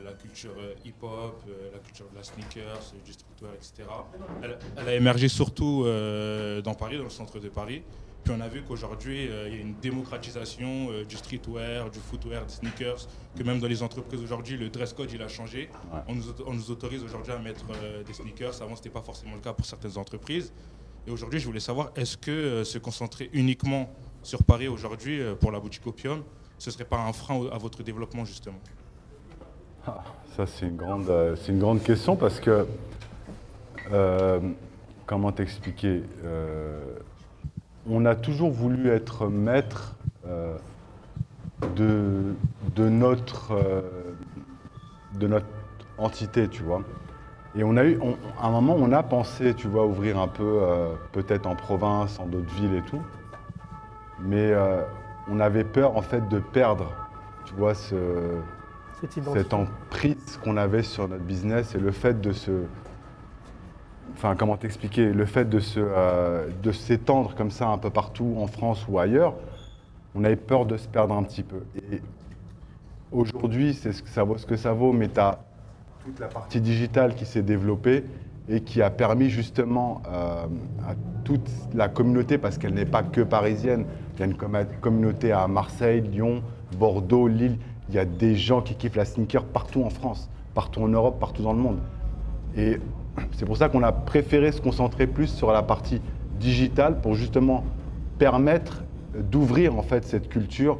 la culture hip-hop, la culture de la sneakers, du streetwear, etc., elle a émergé surtout dans Paris, dans le centre de Paris. Puis on a vu qu'aujourd'hui, il y a une démocratisation du streetwear, du footwear, des sneakers, que même dans les entreprises aujourd'hui, le dress code, il a changé. Ouais. On nous autorise aujourd'hui à mettre des sneakers. Avant, ce n'était pas forcément le cas pour certaines entreprises. Et aujourd'hui, je voulais savoir, est-ce que se concentrer uniquement sur Paris aujourd'hui pour la boutique Opium, ce ne serait pas un frein à votre développement, justement? Ça, c'est une grande question parce que, comment t'expliquer, on a toujours voulu être maître de notre entité, tu vois. Et à un moment, on a pensé, tu vois, ouvrir un peu, peut-être en province, en d'autres villes et tout. Mais on avait peur, en fait, de perdre, tu vois, cette emprise qu'on avait sur notre business et le fait de comment t'expliquer, le fait de s'étendre comme ça un peu partout en France ou ailleurs, on avait peur de se perdre un petit peu. Et aujourd'hui, ça vaut ce que ça vaut, mais tu as toute la partie digitale qui s'est développée et qui a permis justement à toute la communauté, parce qu'elle n'est pas que parisienne, il y a une communauté à Marseille, Lyon, Bordeaux, Lille, il y a des gens qui kiffent la sneaker partout en France, partout en Europe, partout dans le monde. Et c'est pour ça qu'on a préféré se concentrer plus sur la partie digitale pour justement permettre d'ouvrir en fait cette culture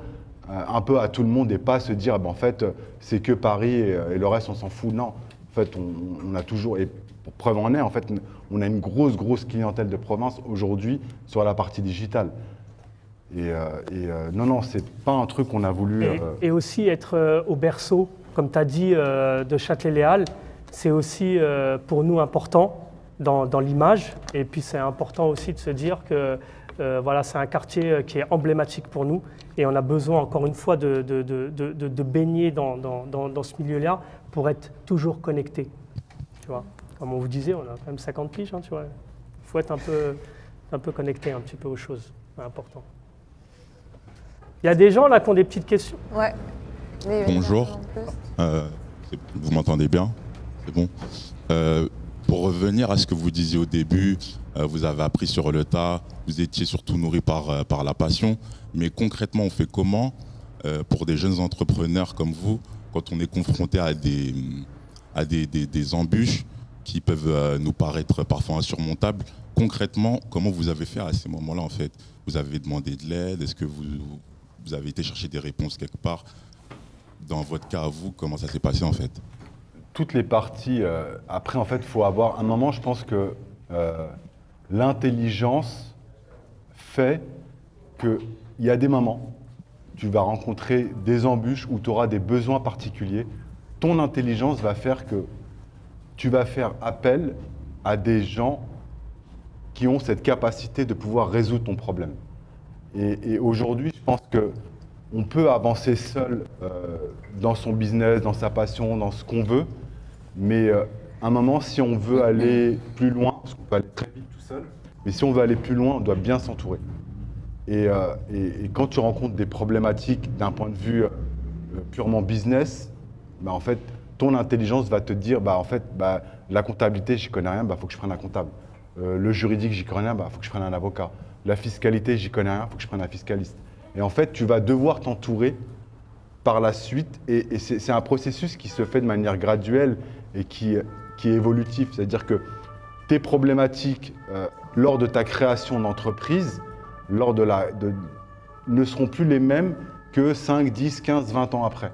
un peu à tout le monde et pas se dire en fait c'est que Paris et le reste on s'en fout. Non, en fait on a toujours, et pour preuve en est, en fait on a une grosse clientèle de province aujourd'hui sur la partie digitale. Non, c'est pas un truc qu'on a voulu. Et aussi être au berceau, comme tu as dit, de Châtelet-Les-Halles, c'est aussi pour nous important dans l'image. Et puis c'est important aussi de se dire que voilà, c'est un quartier qui est emblématique pour nous. Et on a besoin, encore une fois, de baigner dans ce milieu-là pour être toujours connecté. Tu vois, comme on vous disait, on a quand même 50 piges, hein, tu vois. Il faut être un peu connecté un petit peu aux choses. C'est important. Il y a des gens là qui ont des petites questions. Ouais. Bonjour. Vous m'entendez bien? C'est bon. Pour revenir à ce que vous disiez au début, vous avez appris sur le tas, vous étiez surtout nourri par la passion. Mais concrètement, on fait comment pour des jeunes entrepreneurs comme vous, quand on est confronté à des embûches qui peuvent nous paraître parfois insurmontables? Concrètement, comment vous avez fait à ces moments-là en fait? Vous avez demandé de l'aide? Est-ce que vous avez été chercher des réponses quelque part? Dans votre cas à vous, comment ça s'est passé en fait? Toutes les parties, après en fait, il faut avoir un moment, je pense que l'intelligence fait qu'il y a des moments, tu vas rencontrer des embûches où tu auras des besoins particuliers. Ton intelligence va faire que tu vas faire appel à des gens qui ont cette capacité de pouvoir résoudre ton problème. Et aujourd'hui, je pense qu'on peut avancer seul dans son business, dans sa passion, dans ce qu'on veut, mais à un moment, si on veut aller plus loin, parce qu'on peut aller très vite tout seul, mais si on veut aller plus loin, on doit bien s'entourer. Et quand tu rencontres des problématiques d'un point de vue purement business, en fait, ton intelligence va te dire, en fait, la comptabilité, j'y connais rien, faut que je prenne un comptable. Le juridique, j'y connais rien, faut que je prenne un avocat. La fiscalité, j'y connais rien, faut que je prenne un fiscaliste. Et en fait, tu vas devoir t'entourer par la suite, et c'est un processus qui se fait de manière graduelle et qui est évolutif. C'est-à-dire que tes problématiques lors de ta création d'entreprise, ne seront plus les mêmes que 5, 10, 15, 20 ans après.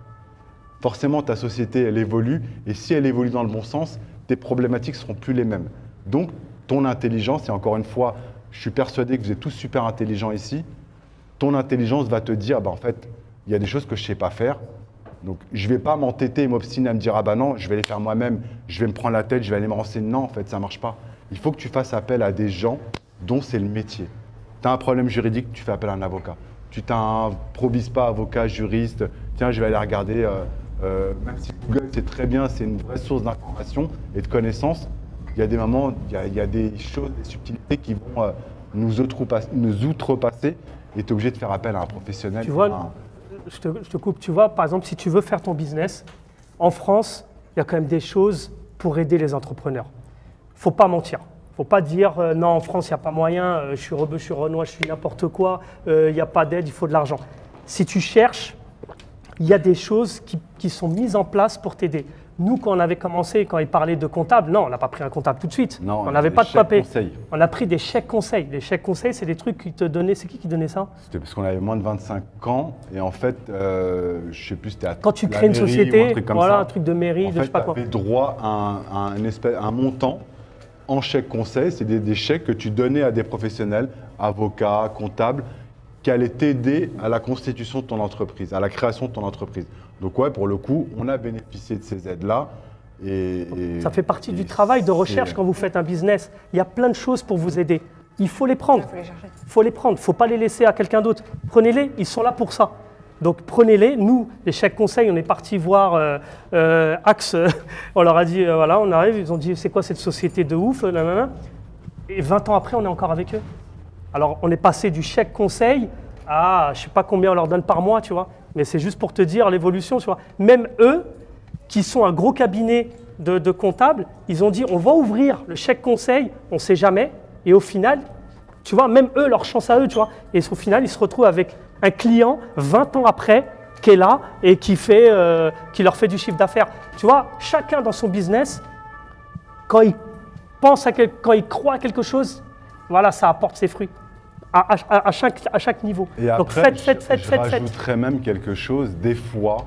Forcément, ta société, elle évolue, et si elle évolue dans le bon sens, tes problématiques ne seront plus les mêmes. Donc, ton intelligence, et encore une fois, je suis persuadé que vous êtes tous super intelligents ici, ton intelligence va te dire, en fait, il y a des choses que je ne sais pas faire, donc je ne vais pas m'entêter et m'obstiner à me dire, non, je vais les faire moi-même, je vais me prendre la tête, je vais aller me renseigner. Non, en fait, ça ne marche pas. Il faut que tu fasses appel à des gens dont c'est le métier. Tu as un problème juridique, tu fais appel à un avocat. tu t'improvises pas avocat, juriste, tiens, je vais aller regarder, même si Google, c'est très bien, c'est une vraie source d'information et de connaissances, il y a des moments, il y a des choses, des subtilités qui vont nous outrepasser et tu es obligé de faire appel à un professionnel. Tu vois, je te coupe, tu vois, par exemple, si tu veux faire ton business, en France, il y a quand même des choses pour aider les entrepreneurs. Il ne faut pas mentir. Il ne faut pas dire non, en France, il n'y a pas moyen, je suis rebeu, je suis renois, je suis n'importe quoi, il n'y a pas d'aide, il faut de l'argent. Si tu cherches, il y a des choses qui sont mises en place pour t'aider. Nous, quand on avait commencé, quand ils parlaient de comptable, non, on n'a pas pris un comptable tout de suite. Non, on n'avait pas de papier. Conseils. On a pris des chèques conseils. Les chèques conseils, c'est des trucs qui te donnaient. C'est qui donnait ça? C'était parce qu'on avait moins de 25 ans et en fait, je ne sais plus, c'était à quand tu crées une société, voilà, un truc de mairie, en de fait, je sais pas quoi. Tu avais droit à un montant en chèque conseil. C'est des chèques que tu donnais à des professionnels, avocats, comptables, qui allaient t'aider à la constitution de ton entreprise, à la création de ton entreprise. Donc ouais, pour le coup, on a bénéficié de ces aides-là. Ça fait partie du travail de recherche quand vous faites un business. Il y a plein de choses pour vous aider. Il faut les prendre. Il faut les prendre. Il ne faut pas les laisser à quelqu'un d'autre. Prenez-les, ils sont là pour ça. Donc prenez-les. Nous, les chèques conseils, on est parti voir Axe. On leur a dit, voilà, on arrive. Ils ont dit, c'est quoi cette société de ouf nanana. Et 20 ans après, on est encore avec eux. Alors, on est passé du chèque conseil à, je ne sais pas combien on leur donne par mois, tu vois. Mais c'est juste pour te dire l'évolution, tu vois. Même eux, qui sont un gros cabinet de comptables, ils ont dit on va ouvrir le chèque conseil, on ne sait jamais. Et au final, tu vois, même eux, leur chance à eux, tu vois. Et au final, ils se retrouvent avec un client 20 ans après qui est là et qui leur fait du chiffre d'affaires. Tu vois, chacun dans son business, quand il quand il croit à quelque chose, voilà, ça apporte ses fruits. À chaque niveau. Et donc après, faites. Je rajouterais même quelque chose, des fois,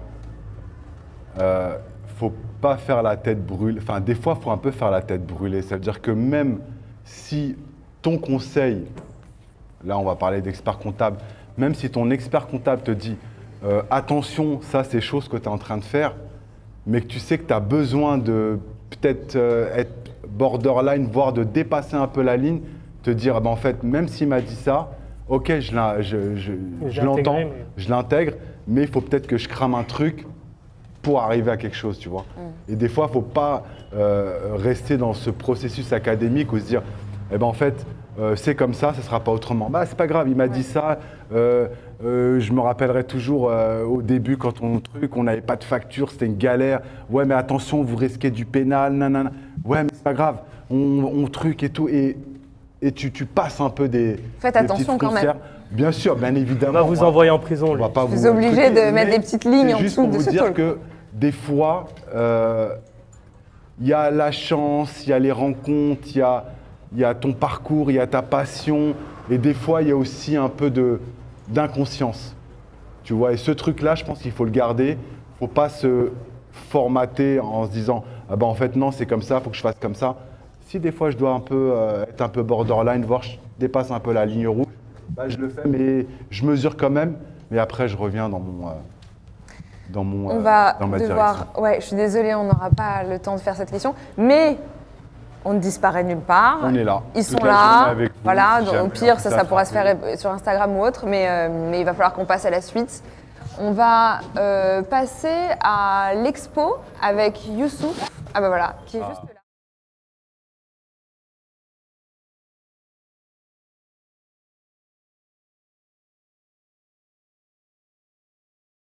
faut pas faire la tête brûlée. Enfin, des fois, il faut un peu faire la tête brûlée. Ça veut dire que même si ton conseil, là on va parler d'expert comptable, même si ton expert comptable te dit attention, ça c'est chose que tu es en train de faire, mais que tu sais que tu as besoin de peut-être être borderline, voire de dépasser un peu la ligne, te dire, ah ben, en fait, même s'il m'a dit ça, ok, je l'entends, je l'intègre, mais il faut peut-être que je crame un truc pour arriver à quelque chose, tu vois. Et des fois, il ne faut pas rester dans ce processus académique où se dire, eh ben, en fait, c'est comme ça, ça ne sera pas autrement. Bah, c'est pas grave, il m'a dit ça. Je me rappellerai toujours au début, quand on n'avait pas de facture, c'était une galère. Ouais, mais attention, vous risquez du pénal, nanana. Ouais, mais c'est pas grave, on truc et tout. Et tu passes un peu des. Faites attention quand même. Bien sûr, bien évidemment. On va vous envoyer en prison. On va pas vous obligez de mettre des petites lignes en dessous de ce C'est juste pour vous dire talk. que des fois, il y a la chance, il y a les rencontres, il y a ton parcours, il y a ta passion. Et des fois, il y a aussi un peu d'inconscience. Tu vois, et ce truc-là, je pense qu'il faut le garder. Il ne faut pas se formater en se disant ah ben en fait, non, c'est comme ça, il faut que je fasse comme ça. Si des fois je dois être un peu borderline, voire je dépasse un peu la ligne rouge, bah, je le fais, mais je mesure quand même. Mais après, je reviens dans ma direction. Ouais, je suis désolée, on n'aura pas le temps de faire cette question, mais on ne disparaît nulle part. On est là. Ils sont là. Voilà, au pire, ça pourra se faire sur Instagram ou autre, mais il va falloir qu'on passe à la suite. On va passer à l'expo avec Youssouf. Ah bah voilà, qui est juste là.